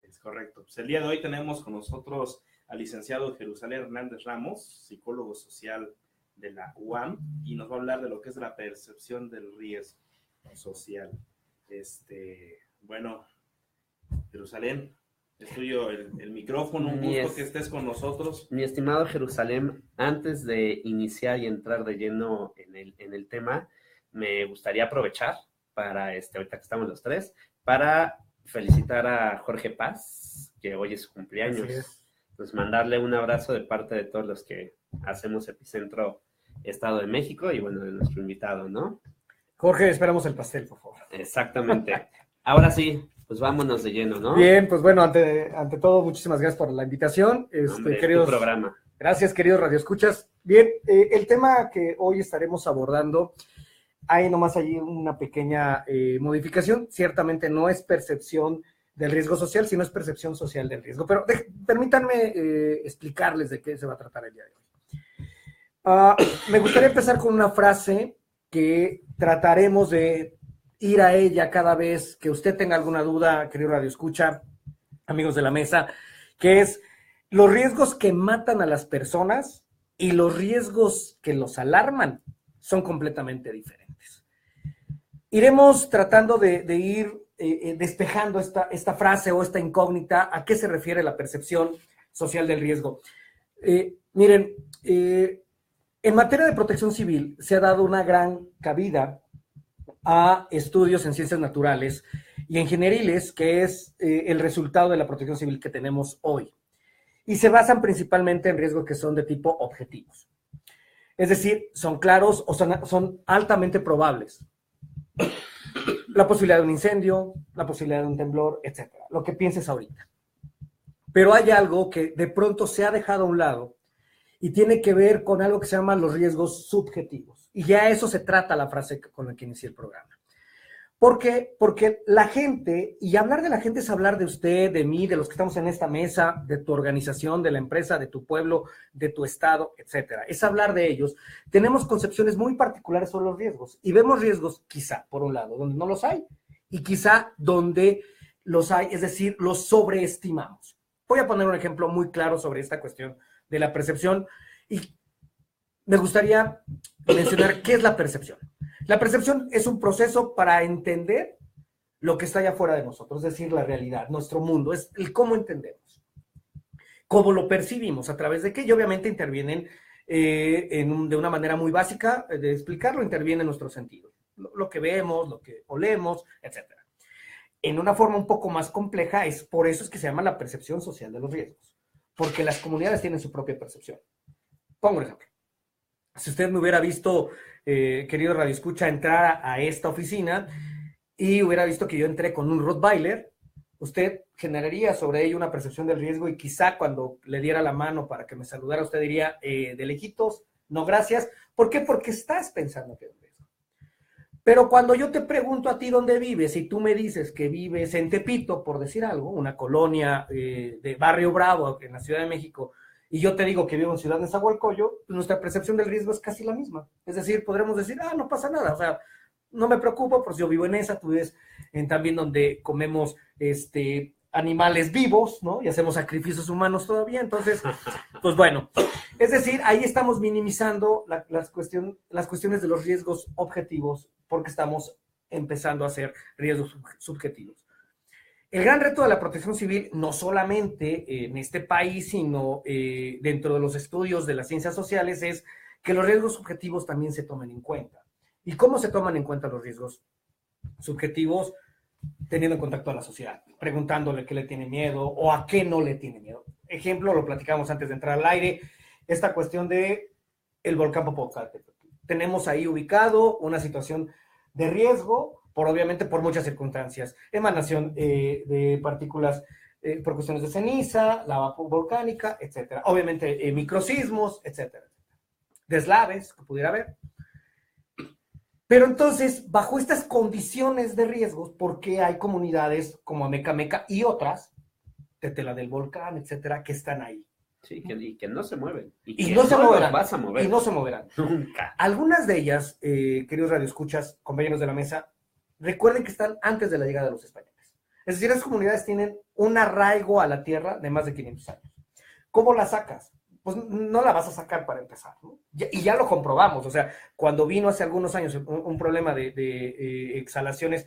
Es correcto. Pues el día de hoy tenemos con nosotros al licenciado Jerusalén Hernández Ramos, psicólogo social de la UAM, y nos va a hablar de lo que es la percepción del riesgo social. Bueno, Jerusalén, es tuyo el micrófono, un gusto que estés con nosotros. Mi estimado Jerusalén, antes de iniciar y entrar de lleno en el tema, me gustaría aprovechar para, ahorita que estamos los tres, para felicitar a Jorge Paz, que hoy es su cumpleaños. Pues mandarle un abrazo de parte de todos los que hacemos Epicentro Estado de México y bueno, de nuestro invitado, ¿no? Jorge, esperamos el pastel, por favor. Exactamente. Ahora sí, pues vámonos de lleno, ¿no? Bien, pues bueno, ante todo, muchísimas gracias por la invitación. Hombre, queridos, tu programa. Gracias, queridos radioescuchas. Bien, el tema que hoy estaremos abordando, hay nomás allí una pequeña modificación. Ciertamente no es percepción del riesgo social, sino es percepción social del riesgo. Pero permítanme explicarles de qué se va a tratar el día de hoy. Me gustaría empezar con una frase que trataremos de ir a ella cada vez que usted tenga alguna duda, querido radioescucha, amigos de la mesa, que es: los riesgos que matan a las personas y los riesgos que los alarman son completamente diferentes. Iremos tratando de ir despejando esta frase o esta incógnita, a qué se refiere la percepción social del riesgo. Miren, en materia de protección civil se ha dado una gran cabida a estudios en ciencias naturales y ingenieriles, que es el resultado de la protección civil que tenemos hoy. Y se basan principalmente en riesgos que son de tipo objetivos. Es decir, son claros o son altamente probables. La posibilidad de un incendio, la posibilidad de un temblor, etcétera. Lo que pienses ahorita. Pero hay algo que de pronto se ha dejado a un lado y tiene que ver con algo que se llama los riesgos subjetivos. Y ya eso se trata la frase con la que inicié el programa. ¿Por qué? Porque la gente, y hablar de la gente es hablar de usted, de mí, de los que estamos en esta mesa, de tu organización, de la empresa, de tu pueblo, de tu estado, etcétera. Es hablar de ellos. Tenemos concepciones muy particulares sobre los riesgos y vemos riesgos quizá, por un lado, donde no los hay y quizá donde los hay, es decir, los sobreestimamos. Voy a poner un ejemplo muy claro sobre esta cuestión de la percepción y me gustaría mencionar qué es la percepción. La percepción es un proceso para entender lo que está allá afuera de nosotros, es decir, la realidad, nuestro mundo, es el cómo entendemos, cómo lo percibimos, a través de qué, y obviamente intervienen de una manera muy básica de explicarlo, intervienen nuestros sentidos, lo que vemos, lo que olemos, etc. En una forma un poco más compleja, por eso es que se llama la percepción social de los riesgos, porque las comunidades tienen su propia percepción. Pongo un ejemplo. Si usted me hubiera visto, querido radioescucha, entrar a esta oficina y hubiera visto que yo entré con un Rottweiler, usted generaría sobre ello una percepción del riesgo y quizá cuando le diera la mano para que me saludara, usted diría, de lejitos, no gracias. ¿Por qué? Porque estás pensando que es un riesgo. Pero cuando yo te pregunto a ti dónde vives y tú me dices que vives en Tepito, por decir algo, una colonia de Barrio Bravo en la Ciudad de México, y yo te digo que vivo en Ciudad Nezahualcóyotl, pues nuestra percepción del riesgo es casi la misma. Es decir, podremos decir, no pasa nada, o sea, no me preocupo, pues yo vivo en esa, tú vives también donde comemos animales vivos, ¿no? Y hacemos sacrificios humanos todavía, entonces, pues bueno. Es decir, ahí estamos minimizando las cuestiones de los riesgos objetivos porque estamos empezando a hacer riesgos subjetivos. El gran reto de la protección civil, no solamente en este país, sino dentro de los estudios de las ciencias sociales, es que los riesgos subjetivos también se tomen en cuenta. ¿Y cómo se toman en cuenta los riesgos subjetivos? Teniendo en contacto a la sociedad, preguntándole qué le tiene miedo o a qué no le tiene miedo. Ejemplo, lo platicamos antes de entrar al aire, esta cuestión de el volcán Popocatépetl. Tenemos ahí ubicado una situación de riesgo, obviamente por muchas circunstancias, emanación de partículas por cuestiones de ceniza, lava volcánica, etcétera. Obviamente microsismos, etcétera. Deslaves que pudiera haber. Pero entonces, bajo estas condiciones de riesgos, ¿por qué hay comunidades como Amecameca y otras, Tetela del Volcán, etcétera, que están ahí? Sí, y que no se mueven. Y no se moverán. Vas a mover. Y no se moverán. Nunca. Algunas de ellas, queridos radioescuchas, compañeros de la mesa, recuerden que están antes de la llegada de los españoles. Es decir, esas comunidades tienen un arraigo a la tierra de más de 500 años. ¿Cómo la sacas? Pues no la vas a sacar para empezar, ¿no? Y ya lo comprobamos, o sea, cuando vino hace algunos años un problema de exhalaciones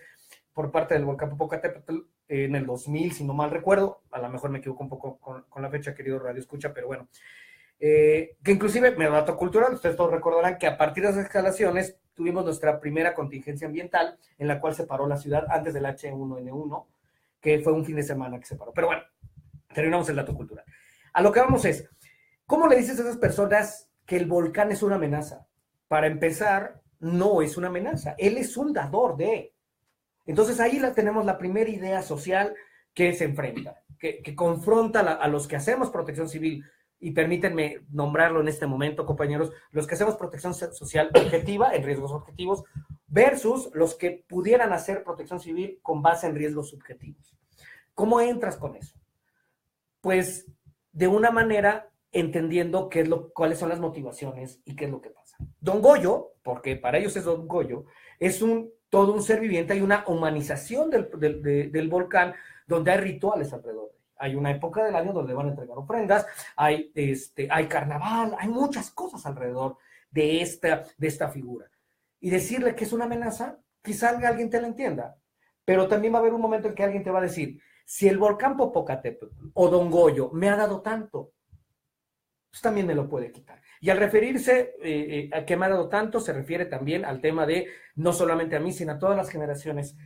por parte del volcán Popocatépetl en el 2000, si no mal recuerdo, a lo mejor me equivoco un poco con la fecha, querido Radio Escucha, pero bueno, que inclusive, me dato cultural, ustedes todos recordarán que a partir de esas exhalaciones tuvimos nuestra primera contingencia ambiental en la cual se paró la ciudad antes del H1N1, que fue un fin de semana que se paró. Pero bueno, terminamos el dato cultural. A lo que vamos es, ¿cómo le dices a esas personas que el volcán es una amenaza? Para empezar, no es una amenaza, él es un dador de. Entonces ahí tenemos la primera idea social que se enfrenta, que confronta a los que hacemos protección civil, y permítanme nombrarlo en este momento, compañeros, los que hacemos protección social objetiva, en riesgos objetivos, versus los que pudieran hacer protección civil con base en riesgos subjetivos. ¿Cómo entras con eso? Pues de una manera entendiendo cuáles son las motivaciones y qué es lo que pasa. Don Goyo, porque para ellos es Don Goyo, es todo un ser viviente, hay una humanización del volcán donde hay rituales alrededor. Hay una época del año donde van a entregar ofrendas, hay carnaval, hay muchas cosas alrededor de esta figura. Y decirle que es una amenaza, quizá alguien te la entienda, pero también va a haber un momento en que alguien te va a decir, si el volcán Popocatépetl o Don Goyo me ha dado tanto, pues también me lo puede quitar. Y al referirse a que me ha dado tanto, se refiere también al tema de no solamente a mí, sino a todas las generaciones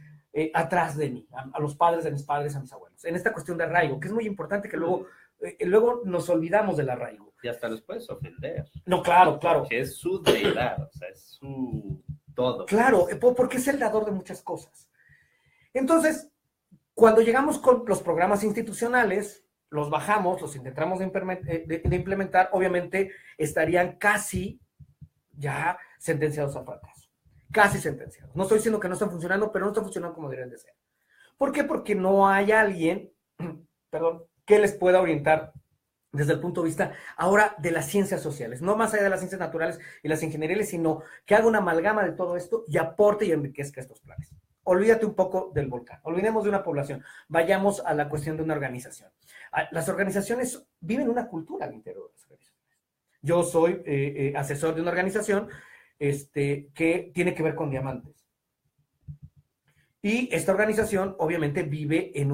atrás de mí, a los padres de mis padres, a mis abuelos. En esta cuestión de arraigo, que es muy importante que luego nos olvidamos del arraigo. Y hasta los puedes ofender. No, claro. Porque es su deidad, o sea, es su todo. Claro, porque es el dador de muchas cosas. Entonces, cuando llegamos con los programas institucionales, los bajamos, los intentamos de implementar, obviamente estarían casi ya sentenciados a fracaso. Casi sentenciados. No estoy diciendo que no están funcionando, pero no están funcionando como deberían de ser. ¿Por qué? Porque no hay alguien, que les pueda orientar desde el punto de vista ahora de las ciencias sociales, no más allá de las ciencias naturales y las ingenierías, sino que haga una amalgama de todo esto y aporte y enriquezca estos planes. Olvídate un poco del volcán, olvidemos de una población, vayamos a la cuestión de una organización. Las organizaciones viven una cultura al interior de las organizaciones. Yo soy asesor de una organización que tiene que ver con diamantes. Y esta organización obviamente vive en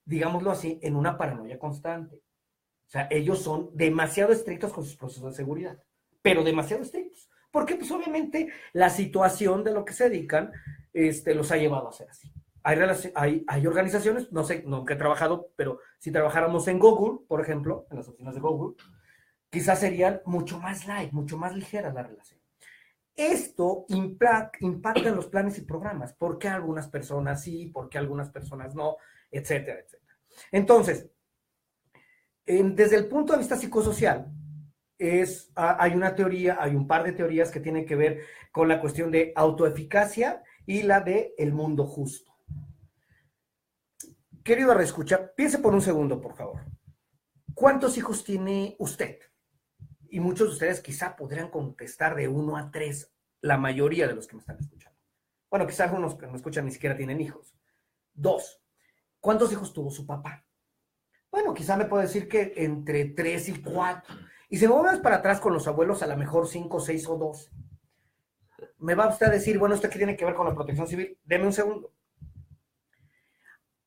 digámoslo así, en una paranoia constante. O sea, ellos son demasiado estrictos con sus procesos de seguridad, pero demasiado estrictos. Porque pues obviamente la situación de lo que se dedican los ha llevado a ser así. Hay organizaciones, no sé, nunca he trabajado, pero si trabajáramos en Google, por ejemplo, en las oficinas de Google, quizás serían mucho más light, mucho más ligera la relación. Esto impacta en los planes y programas. ¿Por qué algunas personas sí? ¿Por qué algunas personas no? Etcétera, etcétera. Entonces, desde el punto de vista psicosocial, hay una teoría, hay un par de teorías que tienen que ver con la cuestión de autoeficacia y la de el mundo justo. Querido reescucha, piense por un segundo, por favor. ¿Cuántos hijos tiene usted? Y muchos de ustedes quizá podrían contestar de 1 a 3, la mayoría de los que me están escuchando. Bueno, quizá algunos que me escuchan ni siquiera tienen hijos. 2, ¿cuántos hijos tuvo su papá? Bueno, quizá me puede decir que entre 3 y 4. Y si me voy para atrás con los abuelos, a lo mejor 5, 6 o 12. Me va usted a decir, bueno, ¿esto qué tiene que ver con la protección civil? Deme un segundo.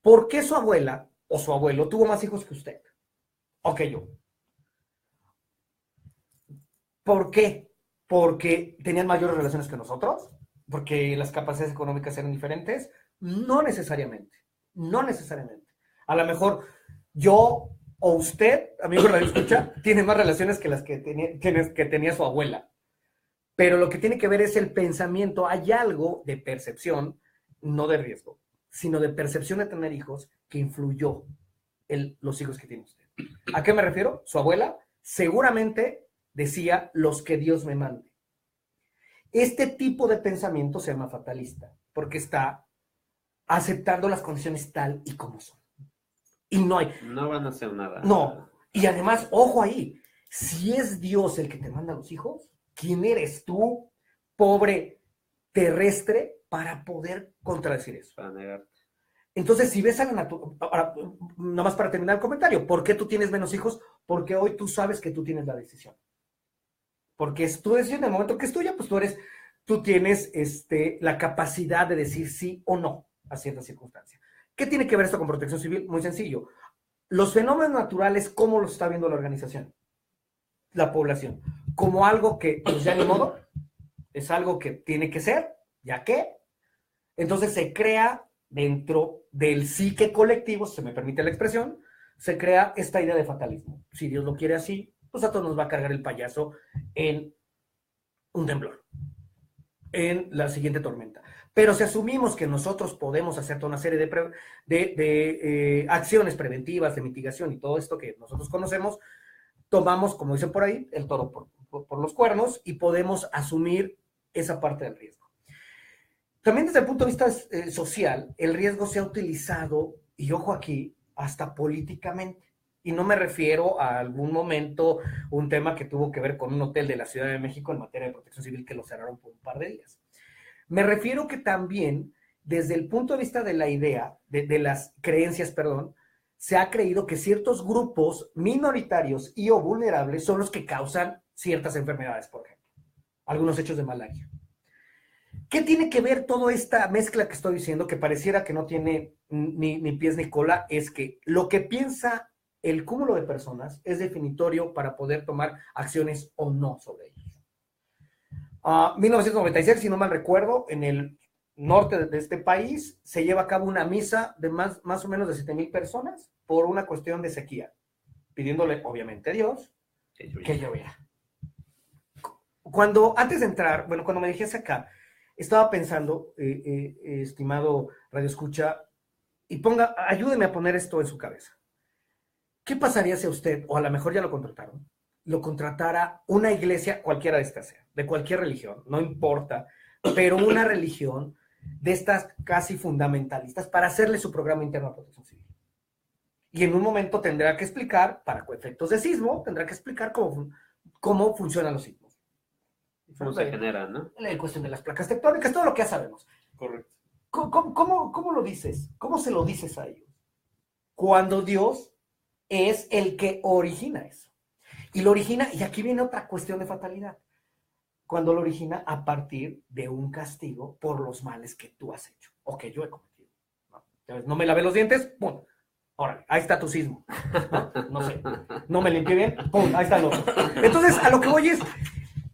¿Por qué su abuela o su abuelo tuvo más hijos que usted? O que yo. ¿Por qué? ¿Porque tenían mayores relaciones que nosotros? ¿Porque las capacidades económicas eran diferentes? No necesariamente. No necesariamente. A lo mejor yo o usted, amigo Radio Escucha, tiene más relaciones que las que tenía su abuela. Pero lo que tiene que ver es el pensamiento. Hay algo de percepción, no de riesgo, sino de percepción de tener hijos que influyó en los hijos que tiene usted. ¿A qué me refiero? Su abuela seguramente decía los que Dios me mande. Este tipo de pensamiento se llama fatalista, porque está aceptando las condiciones tal y como son. Y no van a hacer nada. No. Y además, ojo ahí, si es Dios el que te manda a los hijos, ¿quién eres tú, pobre terrestre, para poder contradecir eso? Para negar. Entonces, si ves a la naturaleza, ahora, nada más para terminar el comentario, ¿por qué tú tienes menos hijos? Porque hoy tú sabes que tú tienes la decisión. Porque es tu decisión, en el momento que es tuya, pues tú tienes la capacidad de decir sí o no a cierta circunstancia. ¿Qué tiene que ver esto con protección civil? Muy sencillo. Los fenómenos naturales, ¿cómo los está viendo la organización? La población. Como algo que, pues ya ni modo, es algo que tiene que ser, ya que. Entonces se crea dentro del psique colectivo, si se me permite la expresión, se crea esta idea de fatalismo. Si Dios lo quiere así, pues a todos nos va a cargar el payaso en un temblor, en la siguiente tormenta. Pero si asumimos que nosotros podemos hacer toda una serie de acciones preventivas, de mitigación y todo esto que nosotros conocemos, tomamos, como dicen por ahí, el toro por los cuernos y podemos asumir esa parte del riesgo. También desde el punto de vista social, el riesgo se ha utilizado, y ojo aquí, hasta políticamente. Y no me refiero a algún momento, un tema que tuvo que ver con un hotel de la Ciudad de México en materia de protección civil que lo cerraron por un par de días. Me refiero que también, desde el punto de vista de la idea, de las creencias, perdón, se ha creído que ciertos grupos minoritarios y o vulnerables son los que causan ciertas enfermedades, por ejemplo, algunos hechos de malaria. ¿Qué tiene que ver toda esta mezcla que estoy diciendo, que pareciera que no tiene ni pies ni cola? Es que lo que piensa el cúmulo de personas es definitorio para poder tomar acciones o no sobre ellos. 1996, si no mal recuerdo, en el norte de este país se lleva a cabo una misa de más o menos de 7,000 personas por una cuestión de sequía, pidiéndole obviamente a Dios que lloviera. Antes de entrar, cuando me dijese acá, estaba pensando, estimado Radio Escucha, y ayúdeme a poner esto en su cabeza. ¿Qué pasaría si a usted, o a lo mejor ya lo contratara una iglesia, cualquiera de estas sea, de cualquier religión, no importa, pero una religión de estas casi fundamentalistas para hacerle su programa interno de protección civil? Y en un momento tendrá que explicar, para efectos de sismo, tendrá que explicar cómo funcionan los sismos. ¿Cómo se generan, no? La cuestión de las placas tectónicas, todo lo que ya sabemos. Correcto. ¿Cómo lo dices? ¿Cómo se lo dices a ellos? Cuando Dios es el que origina eso. Y lo origina, y aquí viene otra cuestión de fatalidad, cuando lo origina a partir de un castigo por los males que tú has hecho, o que yo he cometido. No me lavé los dientes, ¡pum! Órale, ahí está tu sismo. No sé, no me limpié bien, ¡pum! Ahí está el otro. Entonces, a lo que voy es,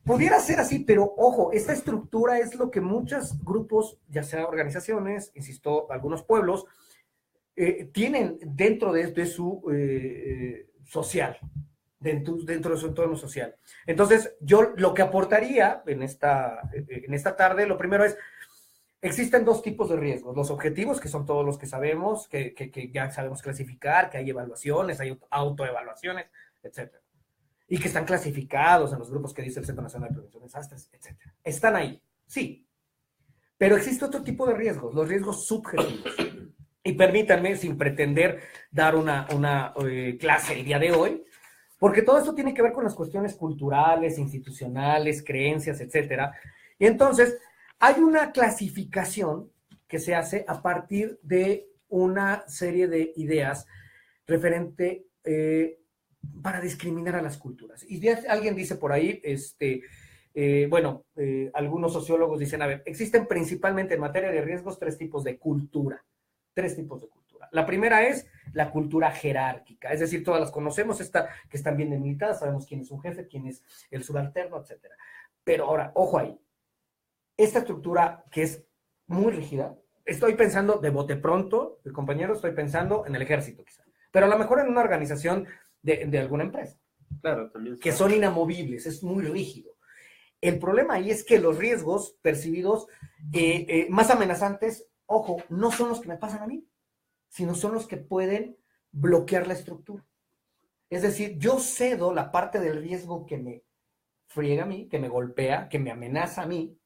pudiera ser así, pero ojo, esta estructura es lo que muchos grupos, ya sea organizaciones, insisto, algunos pueblos, tienen dentro de su social, dentro de su entorno social. Entonces, yo lo que aportaría en esta tarde, lo primero es, existen dos tipos de riesgos: los objetivos, que son todos los que sabemos, que ya sabemos clasificar, que hay evaluaciones, hay autoevaluaciones, etcétera, y que están clasificados en los grupos que dice el Centro Nacional de Prevención de Desastres, etcétera. Están ahí, sí. Pero existe otro tipo de riesgos, los riesgos subjetivos. Y permítanme, sin pretender dar una clase el día de hoy, porque todo esto tiene que ver con las cuestiones culturales, institucionales, creencias, etcétera. Y entonces, hay una clasificación que se hace a partir de una serie de ideas referente para discriminar a las culturas. Y alguien dice por ahí, algunos sociólogos dicen, a ver, existen principalmente en materia de riesgos tres tipos de cultura. La primera es la cultura jerárquica, es decir, todas las conocemos, que están bien delimitadas, sabemos quién es un jefe, quién es el subalterno, etcétera. Pero ahora, ojo ahí, esta estructura que es muy rígida, estoy pensando de bote pronto, compañero, estoy pensando en el ejército quizá, pero a lo mejor en una organización de alguna empresa. Claro, también. Que son inamovibles, es muy rígido. El problema ahí es que los riesgos percibidos más amenazantes, ojo, no son los que me pasan a mí, sino son los que pueden bloquear la estructura. Es decir, yo cedo la parte del riesgo que me friega a mí, que me golpea, que me amenaza a mí,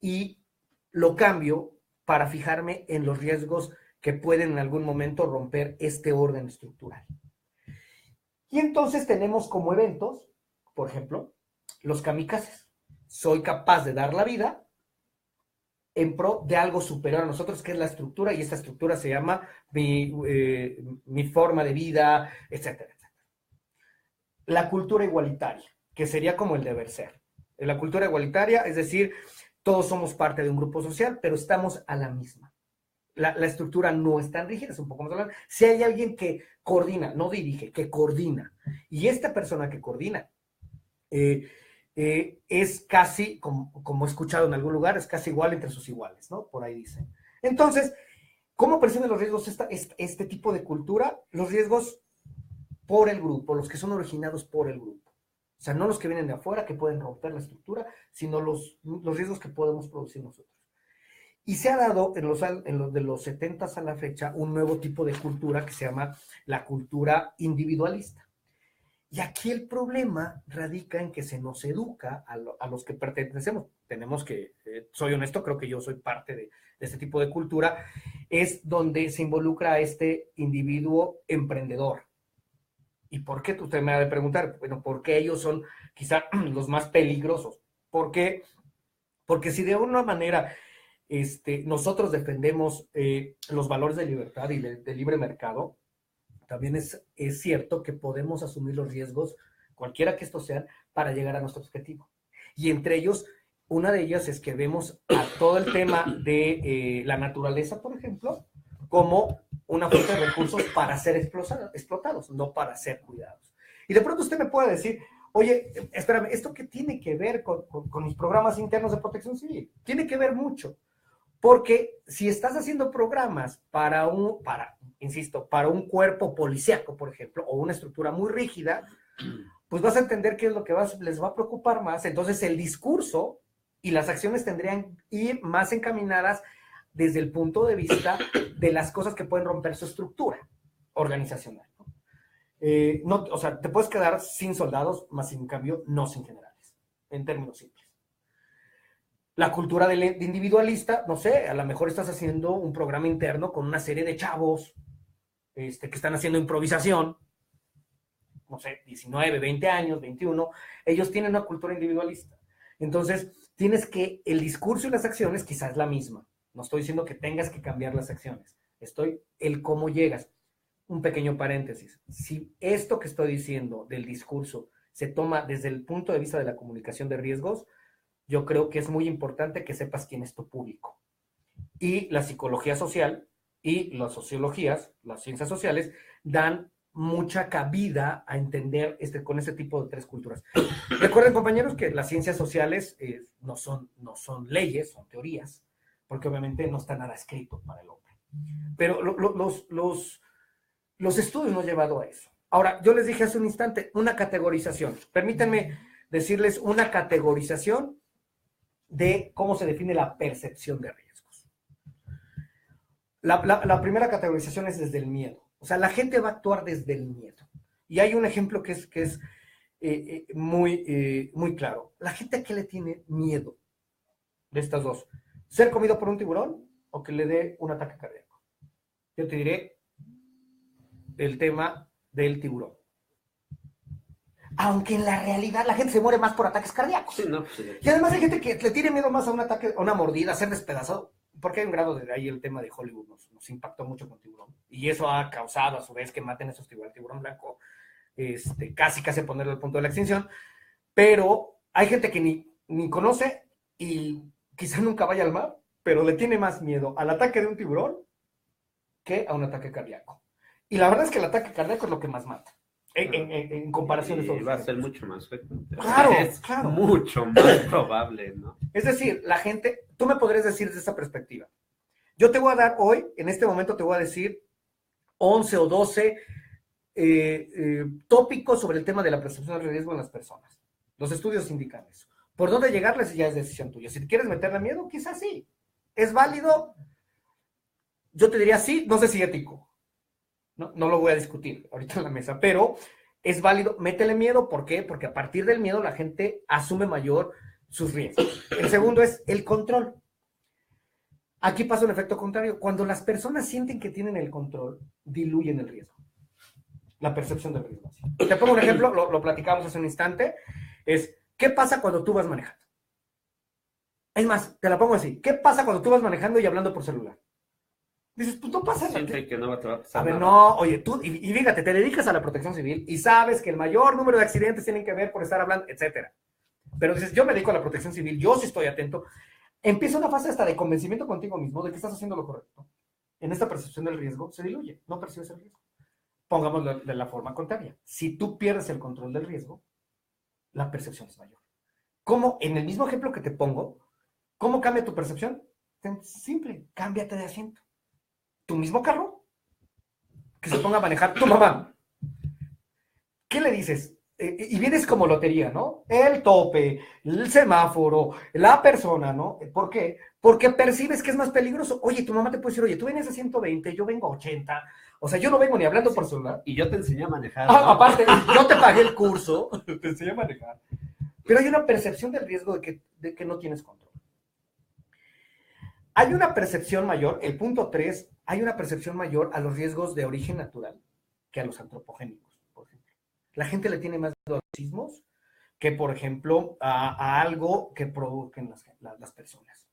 y lo cambio para fijarme en los riesgos que pueden en algún momento romper este orden estructural. Y entonces tenemos como eventos, por ejemplo, los kamikazes. Soy capaz de dar la vida en pro de algo superior a nosotros, que es la estructura, y esta estructura se llama mi forma de vida, etcétera, etcétera. La cultura igualitaria, que sería como el deber ser. La cultura igualitaria, es decir, todos somos parte de un grupo social, pero estamos a la misma. La estructura no es tan rígida, es un poco más hablando. Si hay alguien que coordina, no dirige, que coordina, y esta persona que coordina es casi, como he escuchado en algún lugar, es casi igual entre sus iguales, ¿no? Por ahí dicen. Entonces, ¿cómo perciben los riesgos este tipo de cultura? Los riesgos por el grupo, los que son originados por el grupo. O sea, no los que vienen de afuera, que pueden romper la estructura, sino los riesgos que podemos producir nosotros. Y se ha dado en los de los 70s a la fecha un nuevo tipo de cultura que se llama la cultura individualista. Y aquí el problema radica en que se nos educa a los que pertenecemos. Tenemos que, soy honesto, creo que yo soy parte de este tipo de cultura, es donde se involucra a este individuo emprendedor. ¿Y por qué? Usted me ha de preguntar, bueno, ¿por qué ellos son quizá los más peligrosos? ¿Por qué? Porque si de alguna manera nosotros defendemos los valores de libertad y de libre mercado, también es cierto que podemos asumir los riesgos, cualquiera que estos sean, para llegar a nuestro objetivo. Y entre ellos, una de ellas es que vemos a todo el tema de la naturaleza, por ejemplo, como una fuente de recursos para ser explotados, no para ser cuidados. Y de pronto usted me puede decir, oye, espérame, ¿esto qué tiene que ver con mis programas internos de protección civil? Tiene que ver mucho. Porque si estás haciendo programas para un cuerpo policíaco, por ejemplo, o una estructura muy rígida, pues vas a entender qué es lo que les va a preocupar más. Entonces el discurso y las acciones tendrían que ir más encaminadas desde el punto de vista de las cosas que pueden romper su estructura organizacional, ¿no? O sea, te puedes quedar sin soldados, más sin cambio, no sin generales, en términos simples. La cultura de individualista, no sé, a lo mejor estás haciendo un programa interno con una serie de chavos que están haciendo improvisación, no sé, 19, 20 años, 21, ellos tienen una cultura individualista. Entonces, el discurso y las acciones quizás es la misma. No estoy diciendo que tengas que cambiar las acciones, el cómo llegas. Un pequeño paréntesis. Si esto que estoy diciendo del discurso se toma desde el punto de vista de la comunicación de riesgos, yo creo que es muy importante que sepas quién es tu público. Y la psicología social y las sociologías, las ciencias sociales, dan mucha cabida a entender con este tipo de tres culturas. Recuerden, compañeros, que las ciencias sociales no son leyes, son teorías, porque obviamente no está nada escrito para el hombre. Pero los estudios nos han llevado a eso. Ahora, yo les dije hace un instante, una categorización. Permítanme decirles una categorización de cómo se define la percepción de riesgos. La primera categorización es desde el miedo. O sea, la gente va a actuar desde el miedo. Y hay un ejemplo que es muy claro. La gente, ¿a qué le tiene miedo de estas dos? ¿Ser comido por un tiburón o que le dé un ataque cardíaco? Yo te diré el tema del tiburón. Aunque en la realidad la gente se muere más por ataques cardíacos. Sí, no, sí. Y además hay gente que le tiene miedo más a un ataque, a una mordida, a ser despedazado. Porque hay un grado de ahí el tema de Hollywood nos impactó mucho con tiburón. Y eso ha causado a su vez que maten a esos tiburones. El tiburón blanco, casi ponerlo al punto de la extinción. Pero hay gente que ni conoce y quizá nunca vaya al mar, pero le tiene más miedo al ataque de un tiburón que a un ataque cardíaco. Y la verdad es que el ataque cardíaco es lo que más mata. En comparación y va a ser mucho más frecuente. Claro, es claro. Mucho más probable, ¿no? Es decir, la gente, tú me podrías decir desde esta perspectiva. Yo te voy a dar hoy, en este momento te voy a decir 11 o 12 tópicos sobre el tema de la percepción de riesgo en las personas. Los estudios indican eso. Por dónde llegarles ya es decisión tuya. Si te quieres meterle miedo, quizás sí. ¿Es válido? Yo te diría sí, no sé si ético. No lo voy a discutir ahorita en la mesa, pero es válido, métele miedo. ¿Por qué? Porque a partir del miedo la gente asume mayor sus riesgos. El segundo es el control. Aquí pasa un efecto contrario. Cuando las personas sienten que tienen el control, diluyen el riesgo. La percepción del riesgo. Te pongo un ejemplo, lo platicamos hace un instante, ¿qué pasa cuando tú vas manejando? Es más, te la pongo así. ¿Qué pasa cuando tú vas manejando y hablando por celular? Dices, pues no pasa nada. Siente que no te va a pasar A ver, nada. no, oye, tú, y fíjate, te dedicas a la protección civil y sabes que el mayor número de accidentes tienen que ver por estar hablando, etcétera. Pero dices, yo me dedico a la protección civil, yo sí estoy atento. Empieza una fase hasta de convencimiento contigo mismo de que estás haciendo lo correcto. En esta percepción del riesgo se diluye, no percibes el riesgo. Pongámoslo de la forma contraria. Si tú pierdes el control del riesgo, la percepción es mayor. ¿Cómo? En el mismo ejemplo que te pongo, ¿cómo cambia tu percepción? Simple, cámbiate de asiento. Tu mismo carro, que se ponga a manejar tu mamá. ¿Qué le dices? Y vienes como lotería, ¿no? El tope, el semáforo, la persona, ¿no? ¿Por qué? Porque percibes que es más peligroso. Oye, tu mamá te puede decir, oye, tú vienes a 120, yo vengo a 80. O sea, yo no vengo ni hablando por celular. Y yo te enseñé a manejar. ¿No? Aparte, yo te pagué el curso, te enseñé a manejar. Pero hay una percepción del riesgo de que no tienes control. Hay una percepción mayor, el punto 3, hay una percepción mayor a los riesgos de origen natural que a los antropogénicos, por ejemplo. La gente le tiene más miedo a los sismos que, por ejemplo, a algo que provoquen las personas.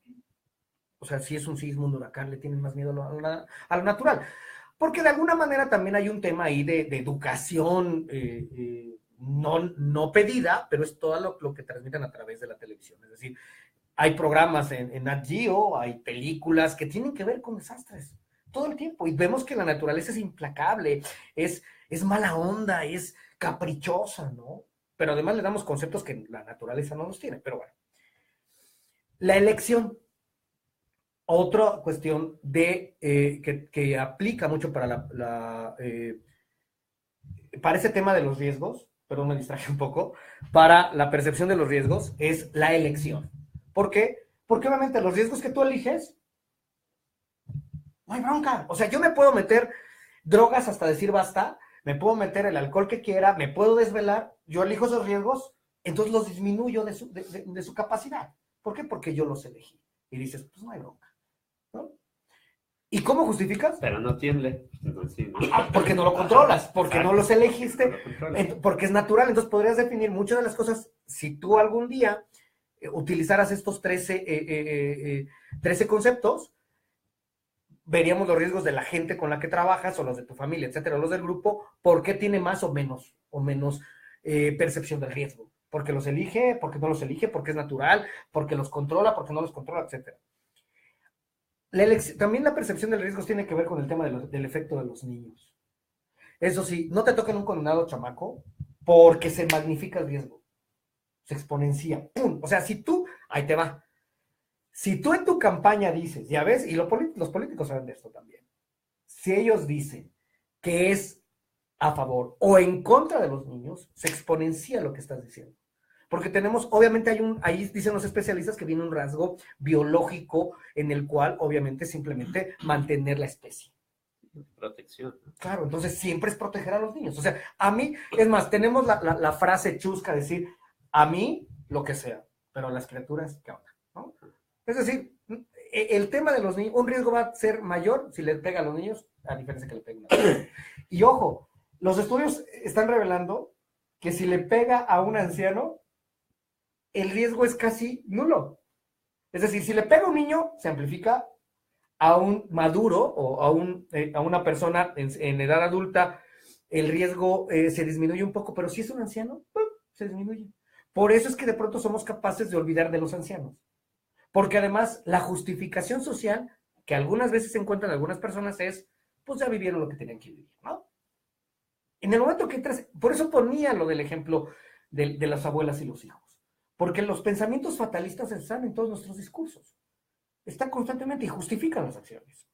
O sea, si es un sismo, un huracán, le tienen más miedo a lo natural. Porque de alguna manera también hay un tema ahí de educación no pedida, pero es todo lo que transmiten a través de la televisión. Es decir, hay programas en Nat Geo, hay películas que tienen que ver con desastres todo el tiempo. Y vemos que la naturaleza es implacable, es mala onda, es caprichosa, ¿no? Pero además le damos conceptos que la naturaleza no los tiene. Pero bueno. La elección. Otra cuestión que aplica mucho para para ese tema de los riesgos, perdón, me distraje un poco, para la percepción de los riesgos es la elección. ¿Por qué? Porque obviamente los riesgos que tú eliges, no hay bronca. O sea, yo me puedo meter drogas hasta decir basta, me puedo meter el alcohol que quiera, me puedo desvelar, yo elijo esos riesgos, entonces los disminuyo de su capacidad. ¿Por qué? Porque yo los elegí. Y dices, pues no hay bronca, ¿no? ¿Y cómo justificas? Pero no tiemble. Entonces, sí, ¿no? Porque no lo controlas, porque Exacto. no los elegiste, No porque es natural. Entonces podrías definir muchas de las cosas si tú algún día utilizaras estos 13 conceptos, veríamos los riesgos de la gente con la que trabajas o los de tu familia, etcétera, los del grupo, por qué tiene más o menos percepción del riesgo. Porque los elige, porque no los elige, porque es natural, porque los controla, porque no los controla, etcétera. También la percepción del riesgo tiene que ver con el tema del efecto de los niños. Eso sí, no te toquen un condenado chamaco porque se magnifica el riesgo. Se exponencia. ¡Pum! O sea, si tú, ahí te va. Si tú en tu campaña dices, ya ves, y los políticos saben de esto también, si ellos dicen que es a favor o en contra de los niños, se exponencia lo que estás diciendo. Porque tenemos, obviamente ahí dicen los especialistas que viene un rasgo biológico en el cual obviamente simplemente mantener la especie. Protección. Claro, entonces siempre es proteger a los niños. O sea, a mí, es más, tenemos la frase chusca, decir, a mí lo que sea, pero a las criaturas, ¿qué onda? ¿No? Es decir, el tema de los niños, un riesgo va a ser mayor si les pega a los niños, a diferencia que le peguen a los niños. Y ojo, los estudios están revelando que si le pega a un anciano, el riesgo es casi nulo. Es decir, si le pega a un niño, se amplifica. A un maduro o a una persona en edad adulta, el riesgo se disminuye un poco, pero si es un anciano, ¡pum!, se disminuye. Por eso es que de pronto somos capaces de olvidar de los ancianos. Porque además la justificación social que algunas veces se encuentra en algunas personas es, pues ya vivieron lo que tenían que vivir, ¿no? En el momento que entras, por eso ponía lo del ejemplo de las abuelas y los hijos. Porque los pensamientos fatalistas están en todos nuestros discursos. Están constantemente y justifican las acciones.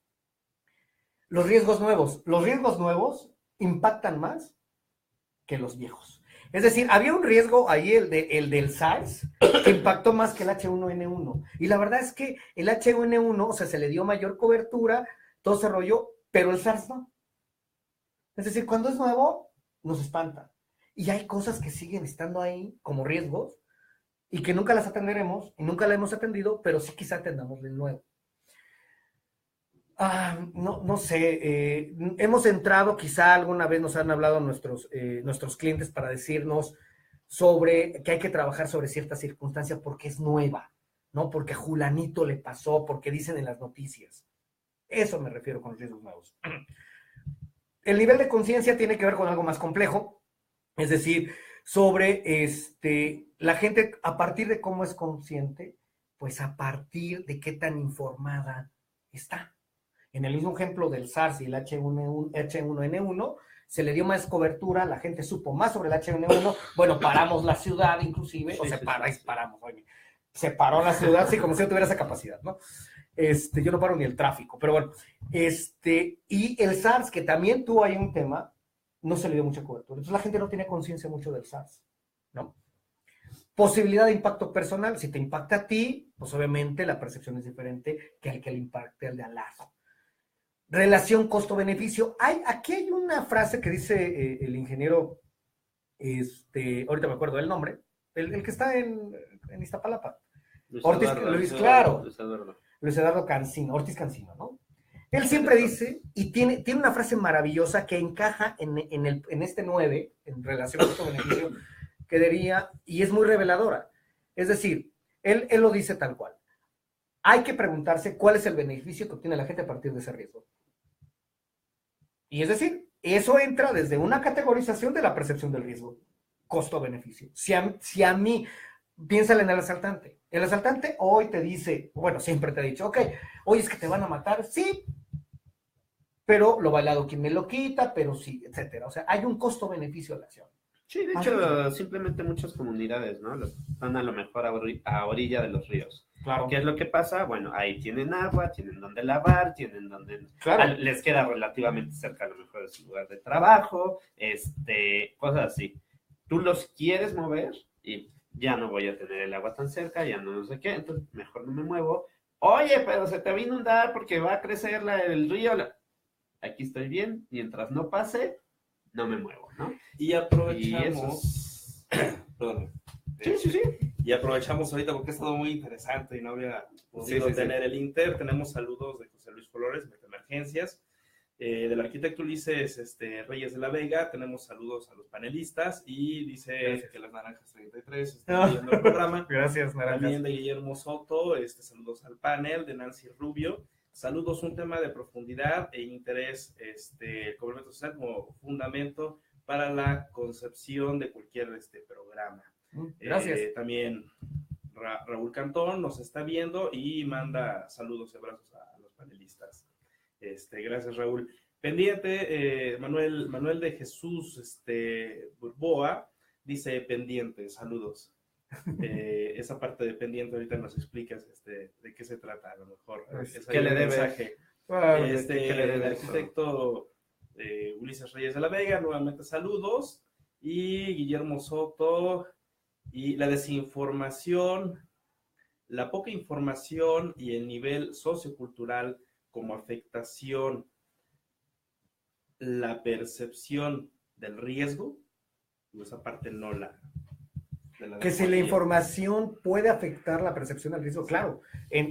Los riesgos nuevos impactan más que los viejos. Es decir, había un riesgo ahí, el del SARS, que impactó más que el H1N1. Y la verdad es que el H1N1, o sea, se le dio mayor cobertura, todo ese rollo, pero el SARS no. Es decir, cuando es nuevo, nos espanta. Y hay cosas que siguen estando ahí como riesgos, y que nunca las atenderemos, y nunca las hemos atendido, pero sí quizá atendamos de nuevo. No sé, hemos entrado, quizá alguna vez nos han hablado nuestros clientes para decirnos sobre que hay que trabajar sobre cierta circunstancia porque es nueva. no porque a Julanito le pasó, porque dicen en las noticias. Eso me refiero con los riesgos nuevos. El nivel de conciencia tiene que ver con algo más complejo, es decir, sobre la gente a partir de cómo es consciente, pues a partir de qué tan informada está. En el mismo ejemplo del SARS y el H1N1, se le dio más cobertura, la gente supo más sobre el H1N1, bueno, paramos la ciudad inclusive, sí, o sea, paramos, oye, se paró la ciudad, sí, como si no tuviera esa capacidad, ¿no? Yo no paro ni el tráfico, pero bueno, y el SARS, que también tuvo ahí un tema, no se le dio mucha cobertura, entonces la gente no tiene conciencia mucho del SARS, ¿no? Posibilidad de impacto personal, si te impacta a ti, pues obviamente la percepción es diferente que al que le impacte al de al lado. Relación costo-beneficio. Aquí hay una frase que dice el ingeniero, ahorita me acuerdo del nombre, el que está en Iztapalapa. Luis Eduardo Cancino, Ortiz Cancino, ¿no? Él siempre dice, y tiene una frase maravillosa que encaja en este 9, en relación costo-beneficio, que diría, y es muy reveladora. Es decir, él lo dice tal cual. Hay que preguntarse cuál es el beneficio que obtiene la gente a partir de ese riesgo. Y es decir, eso entra desde una categorización de la percepción del riesgo, costo-beneficio. Si a mí, piénsale en el asaltante. El asaltante hoy te dice, bueno, siempre te ha dicho, ok, hoy es que te van a matar, sí, pero lo bailado quien me lo quita, pero sí, etcétera. O sea, hay un costo-beneficio de la acción. Sí, de hecho, simplemente muchas comunidades, ¿no? Están a lo mejor a orilla de los ríos. Claro. ¿Qué es lo que pasa? Bueno, ahí tienen agua, tienen donde lavar, tienen donde... Claro. Les queda relativamente cerca a lo mejor de su lugar de trabajo, cosas así. Tú los quieres mover y ya no voy a tener el agua tan cerca, ya no sé qué, entonces mejor no me muevo. Oye, pero se te va a inundar porque va a crecer el río. Aquí estoy bien, mientras no pase, no me muevo, ¿no? Y aprovechamos... Perdón. Sí. Y aprovechamos ahorita porque ha estado muy interesante y no había podido tener el Inter. Tenemos saludos de José Luis Flores, de Emergencias, del arquitecto Ulises Reyes de la Vega. Tenemos saludos a los panelistas y dice Gracias. Que las Naranjas 33 están viendo el programa. Gracias, Naranjas. También de Guillermo Soto, saludos al panel, de Nancy Rubio. Saludos, un tema de profundidad e interés, el complemento social como fundamento para la concepción de cualquier programa. Gracias. También Raúl Cantón nos está viendo y manda saludos y abrazos a los panelistas. Gracias, Raúl. Pendiente, Manuel de Jesús Burboa dice pendiente, saludos. Esa parte de pendiente ahorita nos explicas de qué se trata, a lo mejor. ¿Qué le debe? El arquitecto Ulises Reyes de la Vega, nuevamente saludos. Y Guillermo Soto, y la desinformación, la poca información y el nivel sociocultural como afectación, la percepción del riesgo, esa parte no la... Que si la información puede afectar la percepción del riesgo, claro.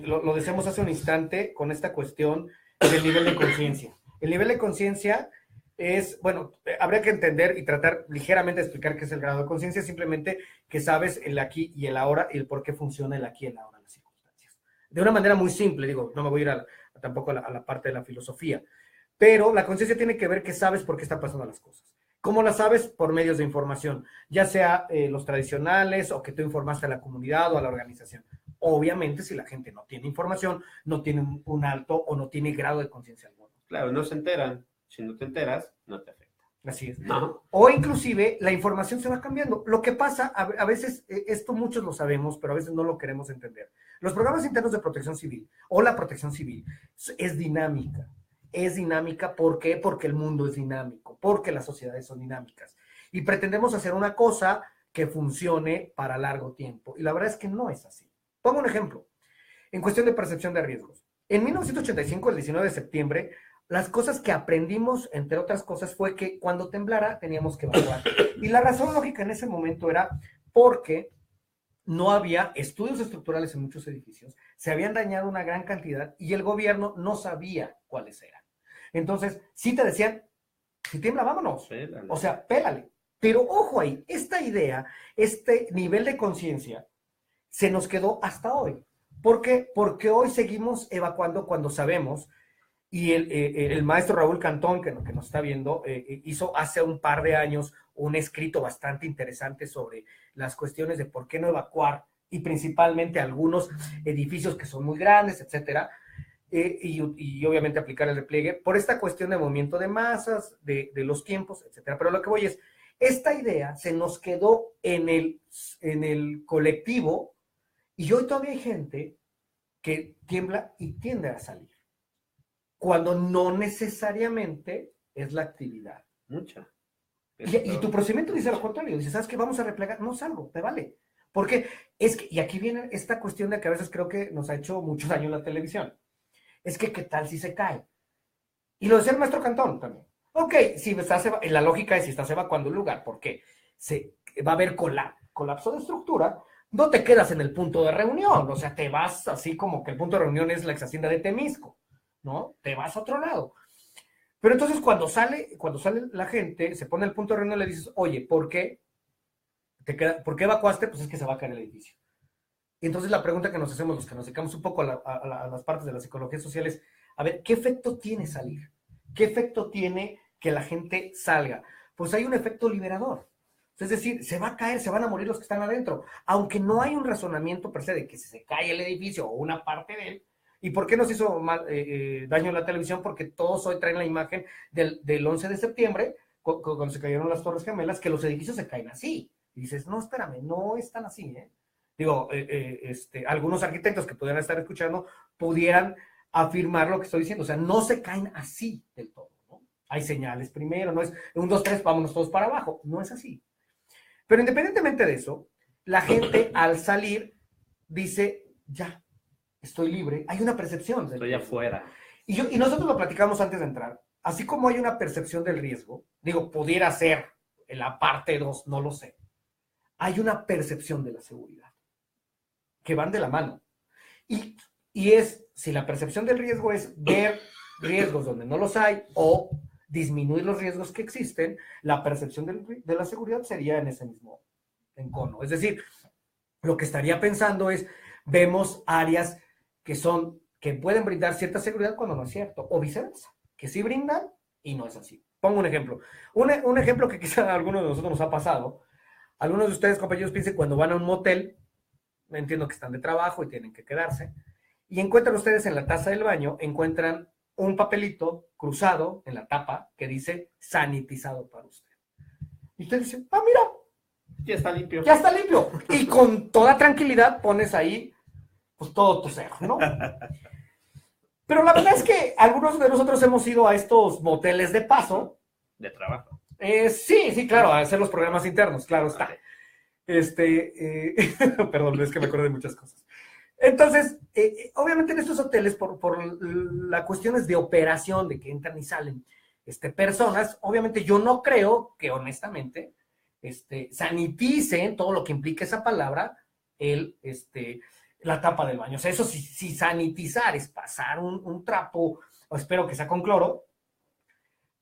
Lo decíamos hace un instante con esta cuestión del nivel de conciencia. El nivel de conciencia es, bueno, habría que entender y tratar ligeramente de explicar qué es el grado de conciencia, simplemente que sabes el aquí y el ahora y el por qué funciona el aquí y el ahora en las circunstancias. De una manera muy simple, digo, no me voy a ir tampoco a la parte de la filosofía, pero la conciencia tiene que ver que sabes por qué están pasando las cosas. ¿Cómo las sabes? Por medios de información, ya sea los tradicionales o que tú informaste a la comunidad o a la organización. Obviamente, si la gente no tiene información, no tiene un alto o no tiene grado de conciencia alguno. Claro, no se enteran. Si no te enteras, no te afecta. Así es. No. O inclusive la información se va cambiando. Lo que pasa, a veces, esto muchos lo sabemos, pero a veces no lo queremos entender. Los programas internos de protección civil o la protección civil es dinámica. Es dinámica, ¿por qué? Porque el mundo es dinámico, porque las sociedades son dinámicas. Y pretendemos hacer una cosa que funcione para largo tiempo. Y la verdad es que no es así. Pongo un ejemplo. En cuestión de percepción de riesgos. En 1985, el 19 de septiembre, las cosas que aprendimos, entre otras cosas, fue que cuando temblara teníamos que evacuar. Y la razón lógica en ese momento era porque no había estudios estructurales en muchos edificios, se habían dañado una gran cantidad y el gobierno no sabía cuáles eran. Entonces, sí te decían, si tiembla, vámonos. Pélale. O sea, pélale. Pero ojo ahí, esta idea, este nivel de conciencia, se nos quedó hasta hoy. ¿Por qué? Porque hoy seguimos evacuando cuando sabemos, y el maestro Raúl Cantón, que nos está viendo, hizo hace un par de años un escrito bastante interesante sobre las cuestiones de por qué no evacuar, y principalmente algunos edificios que son muy grandes, etcétera, y obviamente aplicar el repliegue por esta cuestión de movimiento de masas, de los tiempos, etcétera. Pero lo que voy es, esta idea se nos quedó en el colectivo, y hoy todavía hay gente que tiembla y tiende a salir, cuando no necesariamente es la actividad. Mucha. Y tu procedimiento dice lo contrario, dice, ¿sabes qué? Vamos a replegar, no salgo, te vale. Porque es que, y aquí viene esta cuestión de que a veces creo que nos ha hecho mucho daño en la televisión. Es que, ¿qué tal si se cae? Y lo decía el maestro Cantón también. Ok, si la lógica es si estás evacuando un lugar, porque va a haber colapso de estructura, no te quedas en el punto de reunión, o sea, te vas así como que el punto de reunión es la ex hacienda de Temisco, ¿no? Te vas a otro lado. Pero entonces cuando sale la gente, se pone el punto de reunión y le dices, oye, ¿por qué evacuaste? Pues es que se va a caer el edificio. Y entonces la pregunta que nos hacemos los que nos dedicamos un poco a las partes de la psicología social es, a ver, ¿qué efecto tiene salir? ¿Qué efecto tiene que la gente salga? Pues hay un efecto liberador. Es decir, se va a caer, se van a morir los que están adentro, aunque no hay un razonamiento per se de que si se cae el edificio o una parte de él. ¿Y por qué nos hizo daño en la televisión? Porque todos hoy traen la imagen del 11 de septiembre, cuando se cayeron las Torres Gemelas, que los edificios se caen así. Y dices, no, espérame, no están así, ¿eh? Digo, algunos arquitectos que pudieran estar escuchando pudieran afirmar lo que estoy diciendo. O sea, no se caen así del todo, ¿no? Hay señales primero, no es 1, 2, 3, vámonos todos para abajo. No es así. Pero independientemente de eso, la gente al salir dice, ya, estoy libre. Hay una percepción. Estoy afuera. Y nosotros lo platicamos antes de entrar. Así como hay una percepción del riesgo, digo, pudiera ser en la parte 2, no lo sé. Hay una percepción de la seguridad, que van de la mano. Y es, si la percepción del riesgo es ver riesgos donde no los hay o disminuir los riesgos que existen, la percepción de la seguridad sería en ese mismo encono. Es decir, lo que estaría pensando es, vemos áreas que pueden brindar cierta seguridad cuando no es cierto, o viceversa, que sí brindan y no es así. Pongo un ejemplo. Un ejemplo que quizá a algunos de nosotros nos ha pasado. Algunos de ustedes, compañeros, piensen cuando van a un motel, entiendo que están de trabajo y tienen que quedarse, y encuentran ustedes en la taza del baño, encuentran un papelito cruzado en la tapa que dice sanitizado para usted. Y usted dice, mira, Ya está limpio. ya está limpio. Y con toda tranquilidad pones ahí, pues todo tu ser, ¿no? Pero la verdad es que algunos de nosotros hemos ido a estos moteles de paso. De trabajo. Sí, claro, a hacer los programas internos, claro está. Perdón, es que me acuerdo de muchas cosas. Entonces, obviamente en estos hoteles, por las cuestiones de operación, de que entran y salen personas, obviamente yo no creo que honestamente saniticen todo lo que implica esa palabra, la tapa del baño. O sea, eso si sanitizar es pasar un trapo, o espero que sea con cloro,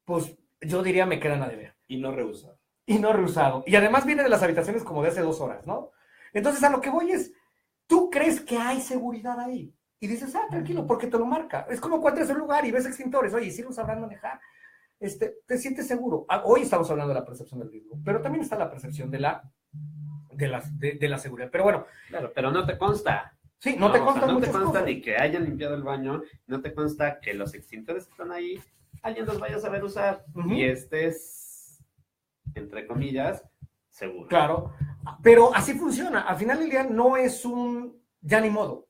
pues yo diría me quedan a deber. Y no reusar. Y no reusado. Y además viene de las habitaciones como de hace 2 horas, ¿no? Entonces a lo que voy es, tú crees que hay seguridad ahí. Y dices, tranquilo, porque te lo marca. Es como cuando entras a un lugar y ves extintores, oye, ¿sí lo sabrán manejar? Te sientes seguro. Hoy estamos hablando de la percepción del riesgo, pero también está la percepción de la seguridad. Pero bueno. Claro, pero no te consta. Sí, no te consta. No te consta ni que hayan limpiado el baño, no te consta que los extintores que están ahí, alguien los vaya a saber usar. Uh-huh. Y estés, entre comillas, seguro. Claro, pero así funciona. Al final del día no es ya ni modo.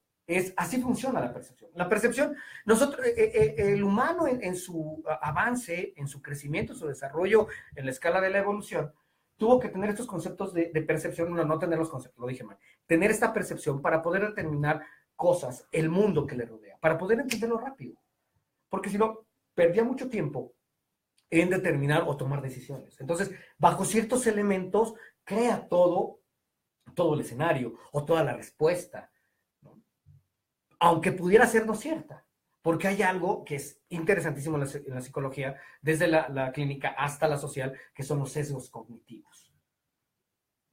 Así funciona la percepción. La percepción, nosotros, el humano en su avance, en su crecimiento, en su desarrollo, en la escala de la evolución, tuvo que tener estos conceptos de percepción, no tener los conceptos, lo dije mal, tener esta percepción para poder determinar cosas, el mundo que le rodea, para poder entenderlo rápido. Porque si no, perdía mucho tiempo en determinar o tomar decisiones. Entonces, bajo ciertos elementos, crea todo el escenario o toda la respuesta, ¿no? Aunque pudiera ser no cierta, porque hay algo que es interesantísimo en la psicología, desde la clínica hasta la social, que son los sesgos cognitivos.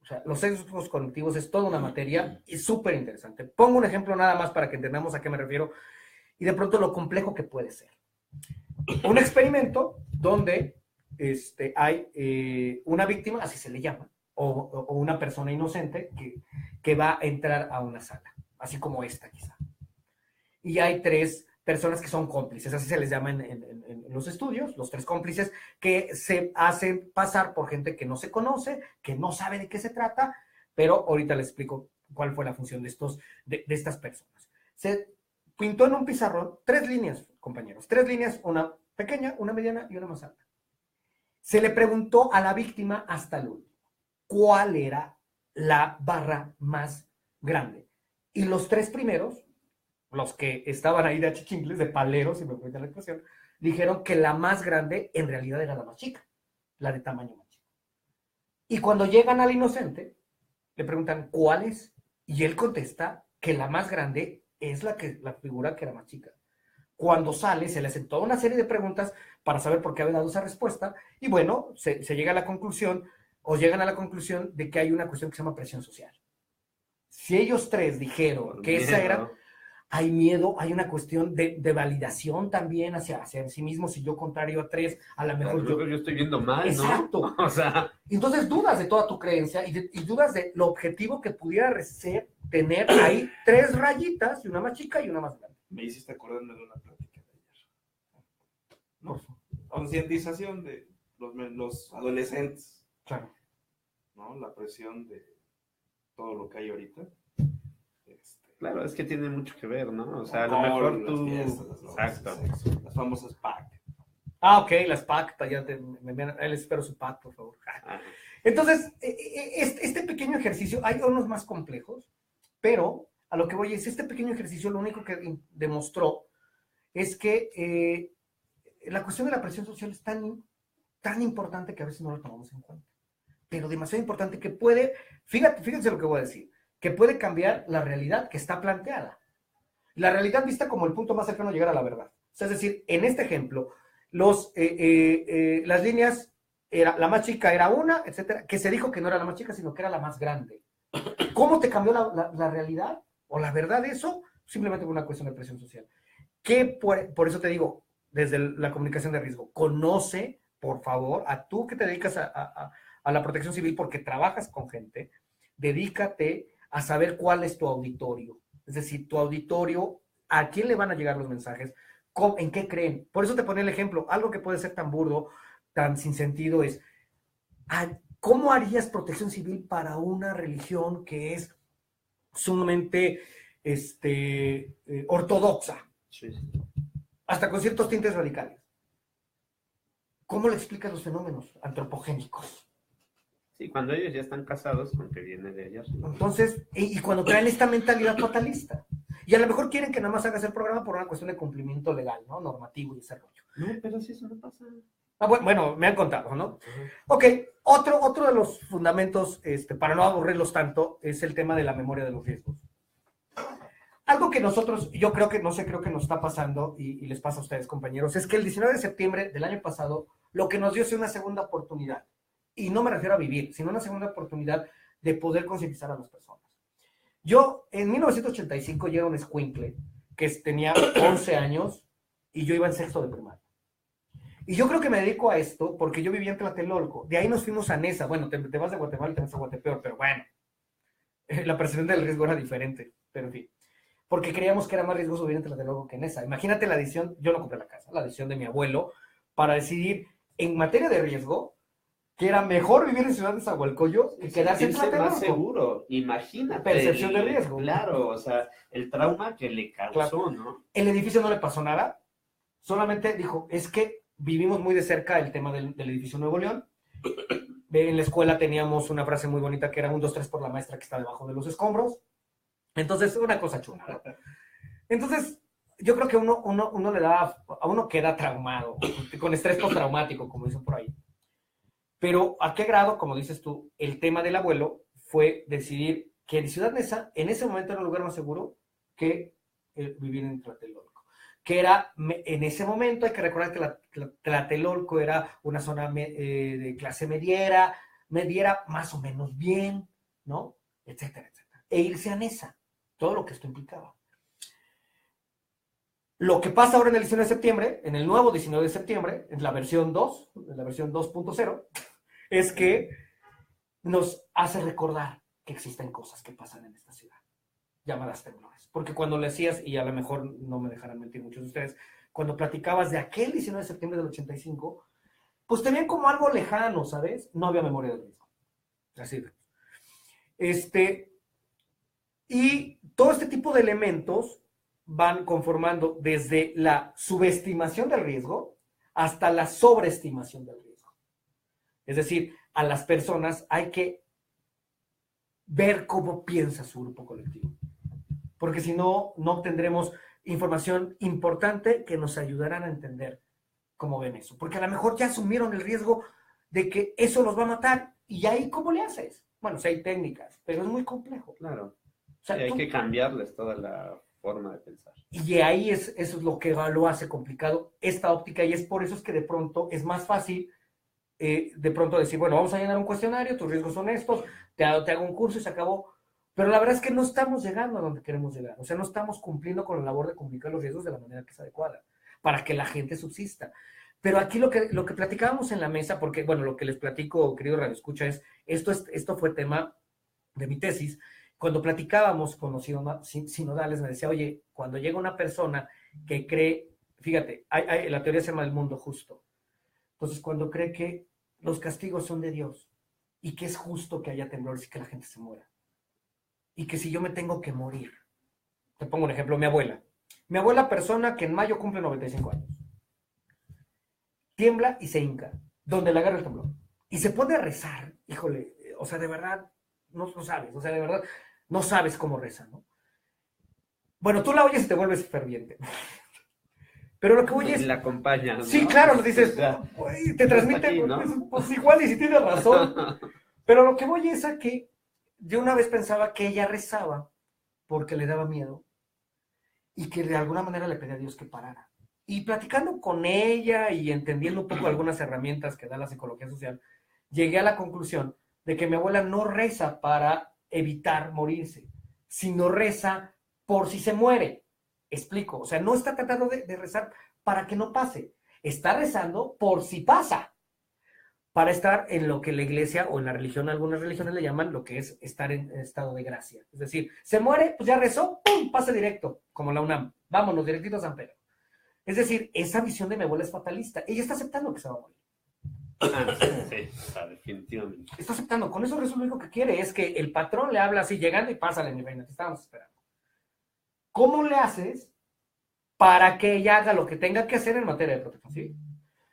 O sea, los sesgos cognitivos es toda una materia y súper interesante. Pongo un ejemplo nada más para que entendamos a qué me refiero y de pronto lo complejo que puede ser. Un experimento donde hay una víctima, así se le llama, o una persona inocente que va a entrar a una sala, así como esta quizá. Y hay 3 personas que son cómplices, así se les llama en los estudios, los 3 cómplices que se hacen pasar por gente que no se conoce, que no sabe de qué se trata, pero ahorita les explico cuál fue la función de estas personas. Se pintó en un pizarrón 3 líneas, compañeros, 3 líneas, una pequeña, una mediana y una más alta. Se le preguntó a la víctima hasta el último cuál era la barra más grande. Y los 3 primeros, los que estaban ahí de achichincles, de paleros, si me permiten la expresión, dijeron que la más grande en realidad era la más chica, la de tamaño más chico. Y cuando llegan al inocente, le preguntan cuál es, y él contesta que la más grande es la figura que era más chica. Cuando sale, se le hacen toda una serie de preguntas para saber por qué había dado esa respuesta, y bueno, se llega a la conclusión, o llegan a la conclusión de que hay una cuestión que se llama presión social. Si ellos 3 dijeron que esa era... Hay miedo, hay una cuestión de validación también hacia sí mismo. Si yo contrario a 3, a lo mejor yo estoy viendo mal, exacto. ¿no? O sea... Entonces dudas de toda tu creencia y dudas de lo objetivo que pudiera ser tener ahí 3 rayitas, y una más chica y una más grande. Me hiciste acordarme de una plática de ayer. ¿No? Concientización de los adolescentes. Claro. ¿No? La presión de todo lo que hay ahorita. Claro, es que tiene mucho que ver, ¿no? O sea, a lo mejor tú... Exacto. Las famosas PAC. Ok, las PAC, ya él espero su PAC, por favor. Entonces, este pequeño ejercicio, hay unos más complejos, pero a lo que voy es, este pequeño ejercicio lo único que demostró es que la cuestión de la presión social es tan importante que a veces no lo tomamos en cuenta, pero demasiado importante que puede, fíjense lo que voy a decir, que puede cambiar la realidad que está planteada. La realidad vista como el punto más cercano a llegar a la verdad. O sea, es decir, en este ejemplo, las líneas, la más chica era una, etcétera, que se dijo que no era la más chica, sino que era la más grande. ¿Cómo te cambió la realidad o la verdad de eso? Simplemente por una cuestión de presión social. Por eso te digo, desde la comunicación de riesgo, conoce, por favor, a tú que te dedicas a la protección civil porque trabajas con gente, dedícate a saber cuál es tu auditorio. Es decir, tu auditorio, ¿a quién le van a llegar los mensajes? ¿En qué creen? Por eso te ponía el ejemplo. Algo que puede ser tan burdo, tan sin sentido es, ¿cómo harías protección civil para una religión que es sumamente ortodoxa? Sí. Hasta con ciertos tintes radicales. ¿Cómo le explicas los fenómenos antropogénicos? Sí, cuando ellos ya están casados con que viene de allá. Entonces, y cuando traen esta mentalidad fatalista. Y a lo mejor quieren que nada más hagas el programa por una cuestión de cumplimiento legal, ¿no? Normativo y ese rollo. No, pero si eso no pasa. Bueno, me han contado, ¿no? Ok, otro de los fundamentos, para no aburrirlos tanto, es el tema de la memoria de los riesgos. Algo que nosotros, creo que nos está pasando, y les pasa a ustedes, compañeros, es que el 19 de septiembre del año pasado, lo que nos dio es una segunda oportunidad. Y no me refiero a vivir, sino una segunda oportunidad de poder concientizar a las personas. Yo, en 1985, yo era un escuincle que tenía 11 años y yo iba en sexto de primaria. Y yo creo que me dedico a esto porque yo vivía en Tlatelolco. De ahí nos fuimos a Nesa. Bueno, te vas de Guatemala y te vas a Guatepeor, pero bueno, la percepción del riesgo era diferente, pero en fin. Porque creíamos que era más riesgoso vivir en Tlatelolco que en Nesa. Imagínate la decisión, yo no compré la casa, la decisión de mi abuelo para decidir en materia de riesgo que era mejor vivir en Ciudad de Nezahualcóyotl que quedarse en Tlatelolco. Más seguro, imagínate. Percepción de riesgo. Claro, o sea, el trauma que le causó, claro. ¿no? El edificio no le pasó nada, solamente dijo, es que vivimos muy de cerca el tema del edificio Nuevo León. En la escuela teníamos una frase muy bonita que era 1, 2, 3 por la maestra que está debajo de los escombros. Entonces, una cosa chula, ¿no? Entonces, yo creo que a uno queda traumado, con estrés postraumático, como dicen por ahí. Pero ¿a qué grado, como dices tú, el tema del abuelo fue decidir que Ciudad Neza en ese momento era un lugar más seguro que vivir en Tlatelolco? Que era, en ese momento hay que recordar que Tlatelolco era una zona de clase mediera más o menos bien, ¿no? Etcétera, etcétera. E irse a NESA, todo lo que esto implicaba. Lo que pasa ahora en el 19 de septiembre, en el nuevo 19 de septiembre, en la versión 2, en la versión 2.0, es que nos hace recordar que existen cosas que pasan en esta ciudad, llamadas temblores. Porque cuando le hacías, y a lo mejor no me dejarán mentir muchos de ustedes, cuando platicabas de aquel 19 de septiembre del 85, pues te ven como algo lejano, ¿sabes? No había memoria del riesgo. Así de. Y todo este tipo de elementos van conformando desde la subestimación del riesgo hasta la sobreestimación del riesgo. Es decir, a las personas hay que ver cómo piensa su grupo colectivo, porque si no, no obtendremos información importante que nos ayudarán a entender cómo ven eso, porque a lo mejor ya asumieron el riesgo de que eso los va a matar, y ahí ¿cómo le haces? Bueno, sí hay técnicas, pero es muy complejo. Claro. O sea, hay que cambiarles toda la forma de pensar. Y ahí eso es lo que lo hace complicado esta óptica, y es por eso es que de pronto es más fácil de pronto decir, bueno, vamos a llenar un cuestionario, tus riesgos son estos, te hago un curso y se acabó. Pero la verdad es que no estamos llegando a donde queremos llegar. O sea, no estamos cumpliendo con la labor de comunicar los riesgos de la manera que es adecuada para que la gente subsista. Pero aquí lo que platicábamos en la mesa, porque, bueno, lo que les platico, querido Radio Escucha, esto fue tema de mi tesis. Cuando platicábamos con los sinodales, me decía, oye, cuando llega una persona que cree, fíjate, la teoría se llama el mundo justo. Entonces, cuando cree que los castigos son de Dios y que es justo que haya temblores y que la gente se muera, y que si yo me tengo que morir, te pongo un ejemplo, mi abuela persona que en mayo cumple 95 años, tiembla y se hinca, donde le agarra el temblor, y se pone a rezar, híjole, o sea, de verdad, no sabes, o sea, de verdad, no sabes cómo reza, ¿no? Bueno, tú la oyes y te vuelves ferviente. Pero lo que voy es... La acompaña, ¿no? Sí, claro, lo dices, te transmite, aquí, ¿no? pues igual y si tienes razón. Pero lo que voy es a que yo una vez pensaba que ella rezaba porque le daba miedo y que de alguna manera le pedía a Dios que parara. Y platicando con ella y entendiendo un poco algunas herramientas que da la psicología social, llegué a la conclusión de que mi abuela no reza para evitar morirse, sino reza por si se muere. Explico, o sea, no está tratando de rezar para que no pase, está rezando por si pasa, para estar en lo que la iglesia o en la religión, algunas religiones le llaman lo que es estar en estado de gracia. Es decir, se muere, pues ya rezó, ¡pum!, pase directo, como la UNAM, vámonos, directito a San Pedro. Es decir, esa visión de mi abuela es fatalista, ella está aceptando que se va a morir. Sí, definitivamente. Está aceptando, con eso lo único que quiere es que el patrón le habla así, llegando y pásale, mi reina, te estábamos esperando. ¿Cómo le haces para que ella haga lo que tenga que hacer en materia de protección civil?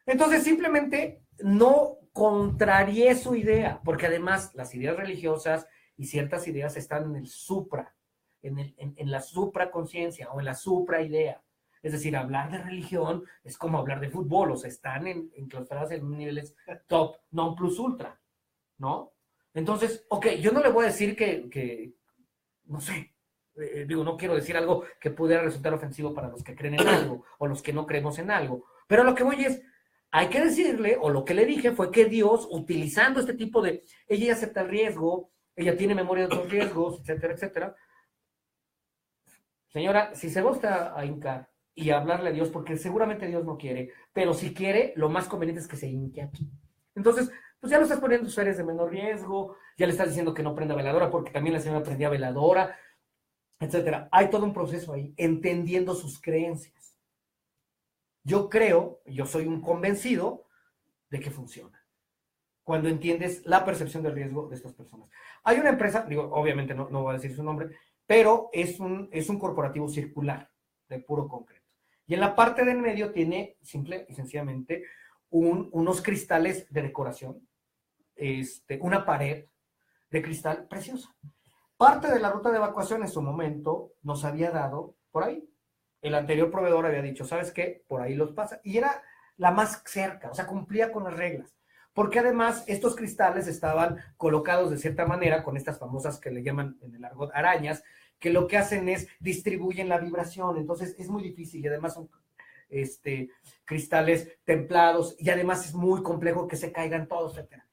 Entonces, simplemente no contraríe su idea, porque además las ideas religiosas y ciertas ideas están en el supra, en la supraconciencia o en la supraidea. Es decir, hablar de religión es como hablar de fútbol, o sea, están enclaustradas en niveles top, non plus ultra, ¿no? Entonces, ok, yo no le voy a decir que no sé, no quiero decir algo que pudiera resultar ofensivo para los que creen en algo o los que no creemos en algo, pero lo que voy es, hay que decirle, o lo que le dije fue que Dios, utilizando este tipo de, ella ya acepta el riesgo, ella tiene memoria de otros riesgos, etcétera, etcétera. Señora, si se gusta a hincar y hablarle a Dios, porque seguramente Dios no quiere, pero si quiere, lo más conveniente es que se hinque aquí. Entonces, pues ya lo estás poniendo en áreas de menor riesgo, ya le estás diciendo que no prenda veladora, porque también la señora prendía veladora, etcétera. Hay todo un proceso ahí, entendiendo sus creencias. Yo soy un convencido de que funciona. Cuando entiendes la percepción del riesgo de estas personas. Hay una empresa, digo, obviamente no voy a decir su nombre, pero es un corporativo circular, de puro concreto. Y en la parte de en medio tiene, simple y sencillamente, unos cristales de decoración, una pared de cristal preciosa. Parte de la ruta de evacuación en su momento nos había dado por ahí. El anterior proveedor había dicho, ¿sabes qué? Por ahí los pasa. Y era la más cerca, o sea, cumplía con las reglas. Porque además estos cristales estaban colocados de cierta manera con estas famosas que le llaman en el argot arañas, que lo que hacen es distribuyen la vibración. Entonces es muy difícil y además son cristales templados y además es muy complejo que se caigan todos, etc.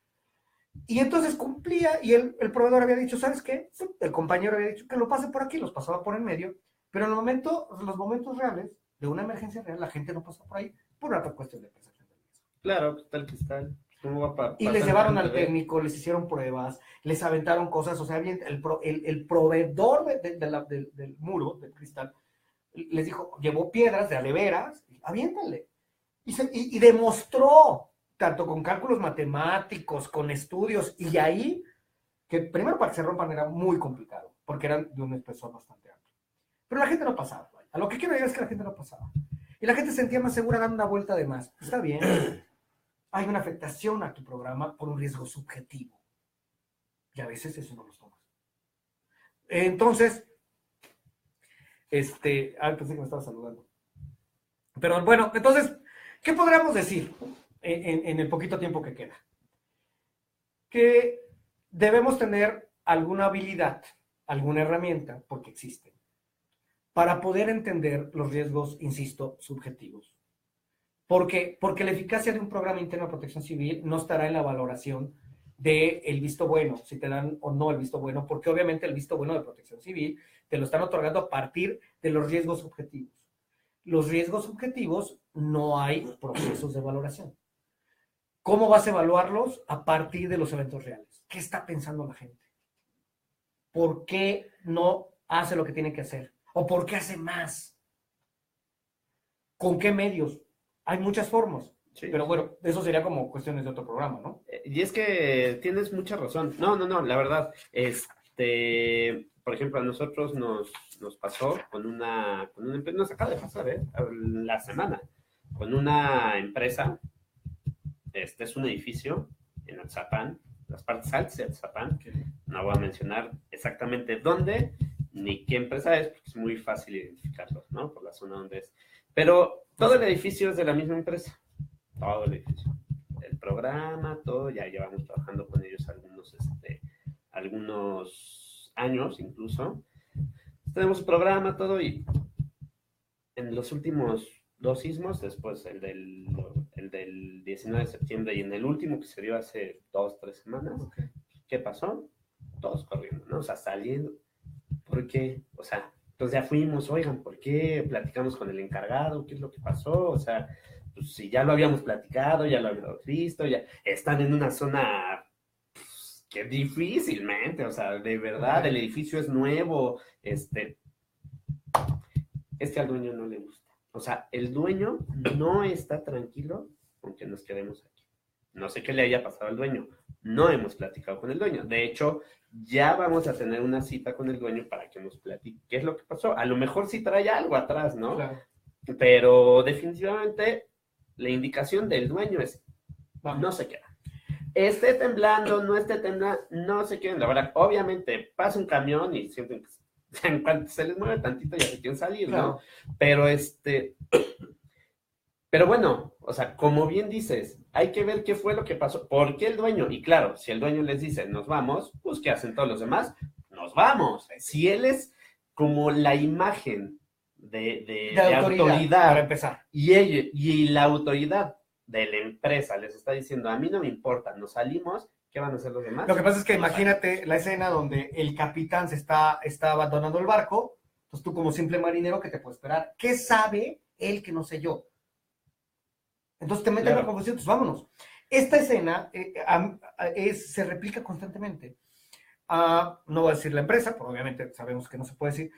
Y entonces cumplía y el proveedor había dicho, ¿sabes qué? El compañero había dicho que lo pase por aquí, los pasaba por en medio, pero en los momentos reales de una emergencia real, la gente no pasa por ahí por una cuestión de percepción del riesgo. Claro, tal que está. ¿Cómo va a Y les llevaron al técnico, les hicieron pruebas, les aventaron cosas, o sea, el proveedor del muro, del cristal, les dijo, llevó piedras de a de veras, aviéntale. Y demostró, tanto con cálculos matemáticos, con estudios, y ahí, que primero para que se rompan era muy complicado, porque eran de un espesor bastante amplio. Pero la gente no pasaba. A lo que quiero decir es que la gente no pasaba. Y la gente se sentía más segura dando una vuelta de más. Está bien. Hay una afectación a tu programa por un riesgo subjetivo. Y a veces eso no los tomas. Entonces, pensé que me estaba saludando. Pero bueno, entonces, ¿qué podríamos decir en el poquito tiempo que queda? Que debemos tener alguna habilidad, alguna herramienta, porque existen, para poder entender los riesgos, insisto, subjetivos. Porque la eficacia de un programa interno de protección civil no estará en la valoración del visto bueno, si te dan o no el visto bueno, porque obviamente el visto bueno de protección civil te lo están otorgando a partir de los riesgos subjetivos. Los riesgos subjetivos no hay procesos de valoración. ¿Cómo vas a evaluarlos? A partir de los eventos reales. ¿Qué está pensando la gente? ¿Por qué no hace lo que tiene que hacer? ¿O por qué hace más? ¿Con qué medios? Hay muchas formas. Sí. Pero bueno, eso sería como cuestiones de otro programa, ¿no? Y es que tienes mucha razón. No, la verdad, por ejemplo, a nosotros nos pasó con una empresa, nos acaba de pasar, la semana, con una empresa, es un edificio en Atzapán, las partes altas de Atzapán, que no voy a mencionar exactamente dónde, ni qué empresa es, porque es muy fácil identificarlos, ¿no? Por la zona donde es. Pero todo el edificio es de la misma empresa, todo el edificio. El programa, todo, ya llevamos trabajando con ellos algunos años incluso. Tenemos el programa, todo, y en los últimos 2 sismos, después el del 19 de septiembre y en el último que se dio hace 2, 3 semanas, okay. ¿Qué pasó? Todos corriendo, ¿no? O sea, saliendo. ¿Por qué? O sea, entonces ya fuimos, oigan, ¿por qué? Platicamos con el encargado, ¿qué es lo que pasó? O sea, pues si ya lo habíamos platicado, ya lo habíamos visto, ya están en una zona pues, que difícilmente, o sea, de verdad, el edificio es nuevo, al dueño no le gusta. O sea, el dueño no está tranquilo con que nos quedemos aquí. No sé qué le haya pasado al dueño. No hemos platicado con el dueño. De hecho, ya vamos a tener una cita con el dueño para que nos platique qué es lo que pasó. A lo mejor sí trae algo atrás, ¿no? Claro. Pero definitivamente la indicación del dueño es no se queda. Esté temblando, no esté temblando, no se queden. La verdad, obviamente pasa un camión y sienten que en cuanto se les mueve tantito ya se quieren salir, claro. ¿No? Pero pero bueno, o sea, como bien dices, hay que ver qué fue lo que pasó, por qué el dueño, y claro, si el dueño les dice, nos vamos, pues ¿qué hacen todos los demás? Nos vamos. Si él es como la imagen de autoridad, para empezar, y la autoridad de la empresa les está diciendo, a mí no me importa, nos salimos, ¿qué van a hacer los demás? Lo que pasa es que imagínate la escena donde el capitán está abandonando el barco, entonces tú como simple marinero, ¿qué te puede esperar? ¿Qué sabe él que no sé yo? Entonces te meten en la confusión, pues vámonos. Esta escena se replica constantemente. No voy a decir la empresa, porque obviamente sabemos que no se puede decir,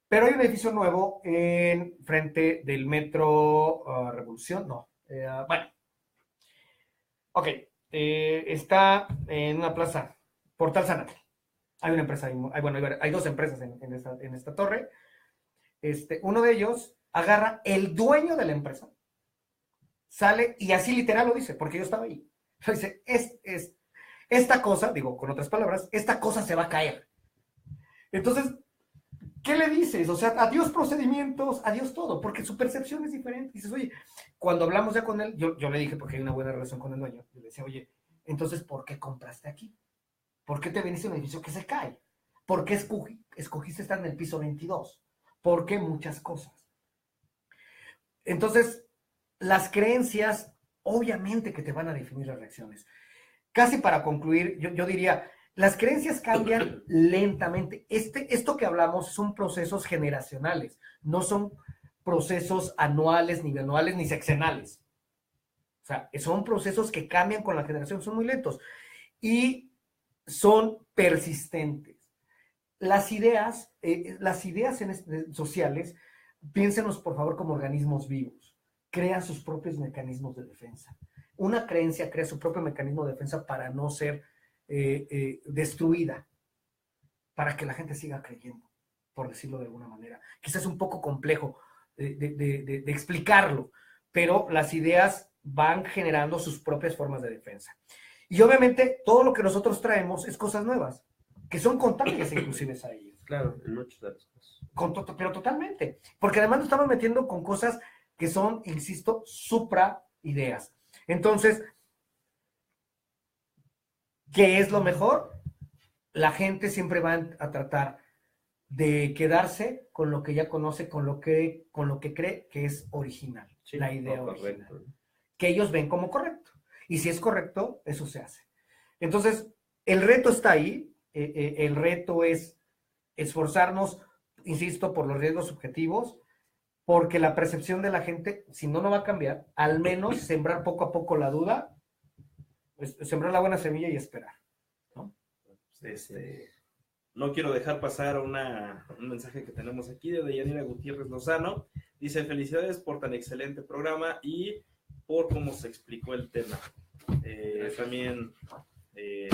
pero hay un edificio nuevo en frente del metro Revolución, no. Bueno. Ok. Está en una plaza, Portal Sanate. Hay una empresa, hay 2 empresas en esta torre. Uno de ellos agarra el dueño de la empresa, sale y así literal lo dice, porque yo estaba ahí. Dice, esta cosa, digo con otras palabras, esta cosa se va a caer. Entonces, ¿qué le dices? O sea, adiós procedimientos, adiós todo, porque su percepción es diferente. Dices, oye, cuando hablamos ya con él, yo le dije, porque hay una buena relación con el dueño, yo le decía, oye, entonces, ¿por qué compraste aquí? ¿Por qué te viniste a un edificio que se cae? ¿Por qué escogiste estar en el piso 22? ¿Por qué muchas cosas? Entonces, las creencias, obviamente que te van a definir las reacciones. casi para concluir, yo diría, las creencias cambian lentamente. Esto que hablamos son procesos generacionales, no son procesos anuales, ni bianuales, ni sexenales. O sea, son procesos que cambian con la generación, son muy lentos y son persistentes. Las ideas sociales, piénsenos por favor como organismos vivos, crean sus propios mecanismos de defensa. Una creencia crea su propio mecanismo de defensa para no ser destruida, para que la gente siga creyendo, por decirlo de alguna manera. Quizás es un poco complejo de explicarlo, pero las ideas van generando sus propias formas de defensa. Y obviamente todo lo que nosotros traemos es cosas nuevas, que son contrarias inclusive a ellas. Claro, en muchos de los casos. Pero totalmente, porque además nos estamos metiendo con cosas que son, insisto, supra ideas. Entonces, ¿qué es lo mejor? La gente siempre va a tratar de quedarse con lo que ya conoce, con lo que cree que es original, sí, la idea original, correcto, que ellos ven como correcto. Y si es correcto, eso se hace. Entonces, el reto está ahí. El reto es esforzarnos, insisto, por los riesgos subjetivos, porque la percepción de la gente, si no va a cambiar, al menos sembrar poco a poco la duda, pues, sembrar la buena semilla y esperar, ¿no? No quiero dejar pasar un mensaje que tenemos aquí de Deyanira Gutiérrez Lozano. Dice, felicidades por tan excelente programa y por cómo se explicó el tema. También de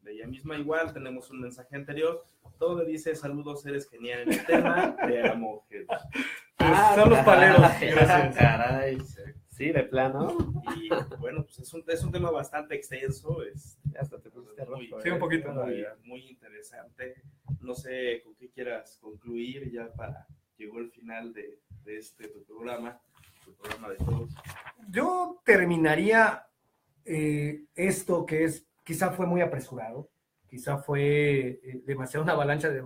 ella misma igual tenemos un mensaje anterior donde dice, saludos, eres genial en el tema, te amo. Son los paleros. Gracias. Caray. Sí, de plano. Y bueno, pues es un tema bastante extenso. Hasta te pusiste rojo. Sí, un poquito. Muy interesante. No sé con qué quieras concluir ya llegó el final de tu programa de todos. Yo terminaría esto que quizá fue muy apresurado, quizá fue demasiado una avalancha de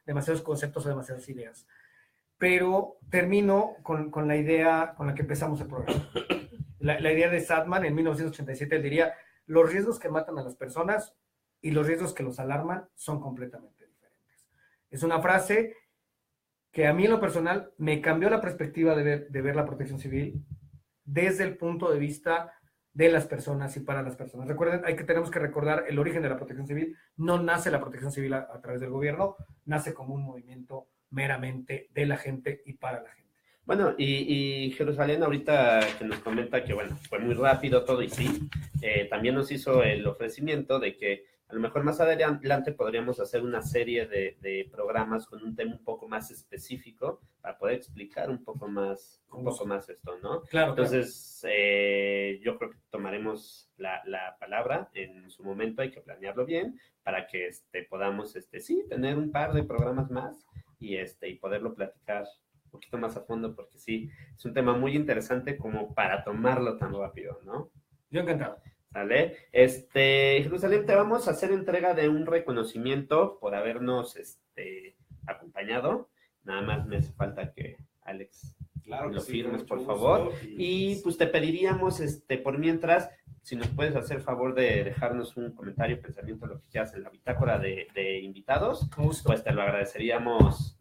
demasiados conceptos o demasiadas ideas. Pero termino con la idea con la que empezamos el programa. La idea de Sadman en 1987, él diría, los riesgos que matan a las personas y los riesgos que los alarman son completamente diferentes. Es una frase que a mí en lo personal me cambió la perspectiva de ver la protección civil desde el punto de vista de las personas y para las personas. Recuerden, tenemos que recordar el origen de la protección civil. No nace la protección civil a través del gobierno, nace como un movimiento meramente de la gente y para la gente. Bueno, y Jerusalén ahorita que nos comenta que, bueno, fue muy rápido todo y sí, también nos hizo el ofrecimiento de que a lo mejor más adelante podríamos hacer una serie de programas con un tema un poco más específico para poder explicar un poco más esto, ¿no? Claro. Entonces, yo creo que tomaremos la palabra en su momento, hay que planearlo bien para que podamos, sí, tener un par de programas más y poderlo platicar un poquito más a fondo, porque sí, es un tema muy interesante como para tomarlo tan rápido, ¿no? Yo encantado. ¿Sale? Jerusalén, te vamos a hacer entrega de un reconocimiento por habernos acompañado. Nada más me hace falta que Alex lo firmes, por favor. Y pues te pediríamos, por mientras, si nos puedes hacer favor de dejarnos un comentario, pensamiento, lo que quieras en la bitácora de invitados, pues te lo agradeceríamos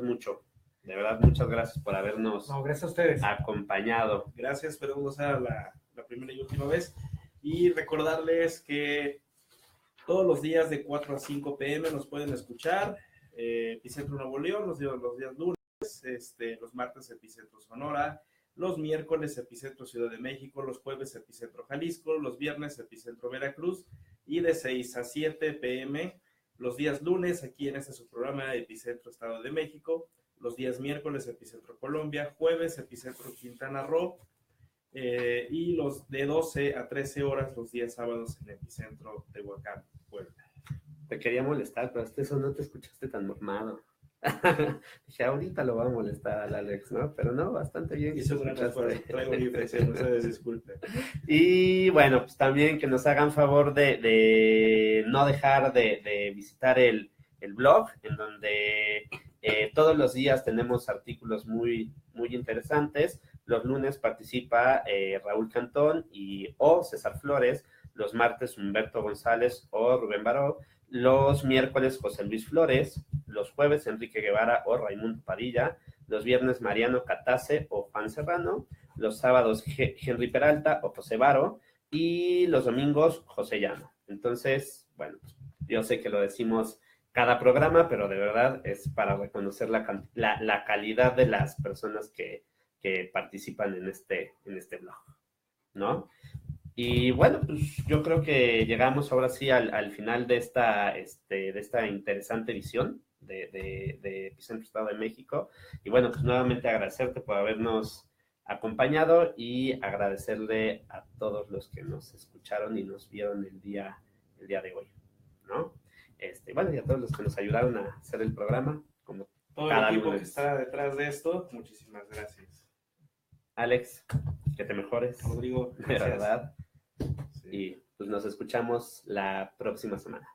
mucho. De verdad, muchas gracias por habernos gracias a ustedes. Acompañado. Gracias, esperemos sea la primera y última vez. Y recordarles que todos los días de 4 a 5 p.m. nos pueden escuchar. Epicentro Nuevo León, los días lunes, los martes Epicentro Sonora, los miércoles Epicentro Ciudad de México, los jueves Epicentro Jalisco, los viernes Epicentro Veracruz y de 6 a 7 p.m. los días lunes aquí en su programa Epicentro Estado de México, los días miércoles Epicentro Colombia, jueves Epicentro Quintana Roo, y los de 12 a 13 horas los días sábados en Epicentro Tehuacán, Puebla. Te quería molestar, pero hasta eso no te escuchaste tan mormado. Dije, ahorita lo va a molestar al Alex, ¿no? Pero no, bastante bien. Hizo un gran esfuerzo, traigo mi infección, ustedes disculpen. Y bueno, pues también que nos hagan favor de no dejar de visitar el blog, en donde todos los días tenemos artículos muy, muy interesantes. Los lunes participa Raúl Cantón o César Flores. los martes Humberto González o Rubén Baró, los miércoles José Luis Flores, los jueves Enrique Guevara o Raimundo Padilla, los viernes Mariano Catase o Juan Serrano, los sábados Henry Peralta o José Varo, y los domingos José Llano. Entonces, bueno, yo sé que lo decimos cada programa, pero de verdad es para reconocer la calidad de las personas que participan en este blog, ¿no? Y bueno, pues yo creo que llegamos ahora sí al final de esta interesante edición de Epicentro Estado de México. Y bueno, pues nuevamente agradecerte por habernos acompañado y agradecerle a todos los que nos escucharon y nos vieron el día de hoy, ¿no? Bueno, y a todos los que nos ayudaron a hacer el programa, como todo el equipo que está detrás de esto, muchísimas gracias. Alex, que te mejores. Rodrigo, de verdad. Sí. Y pues nos escuchamos la próxima semana.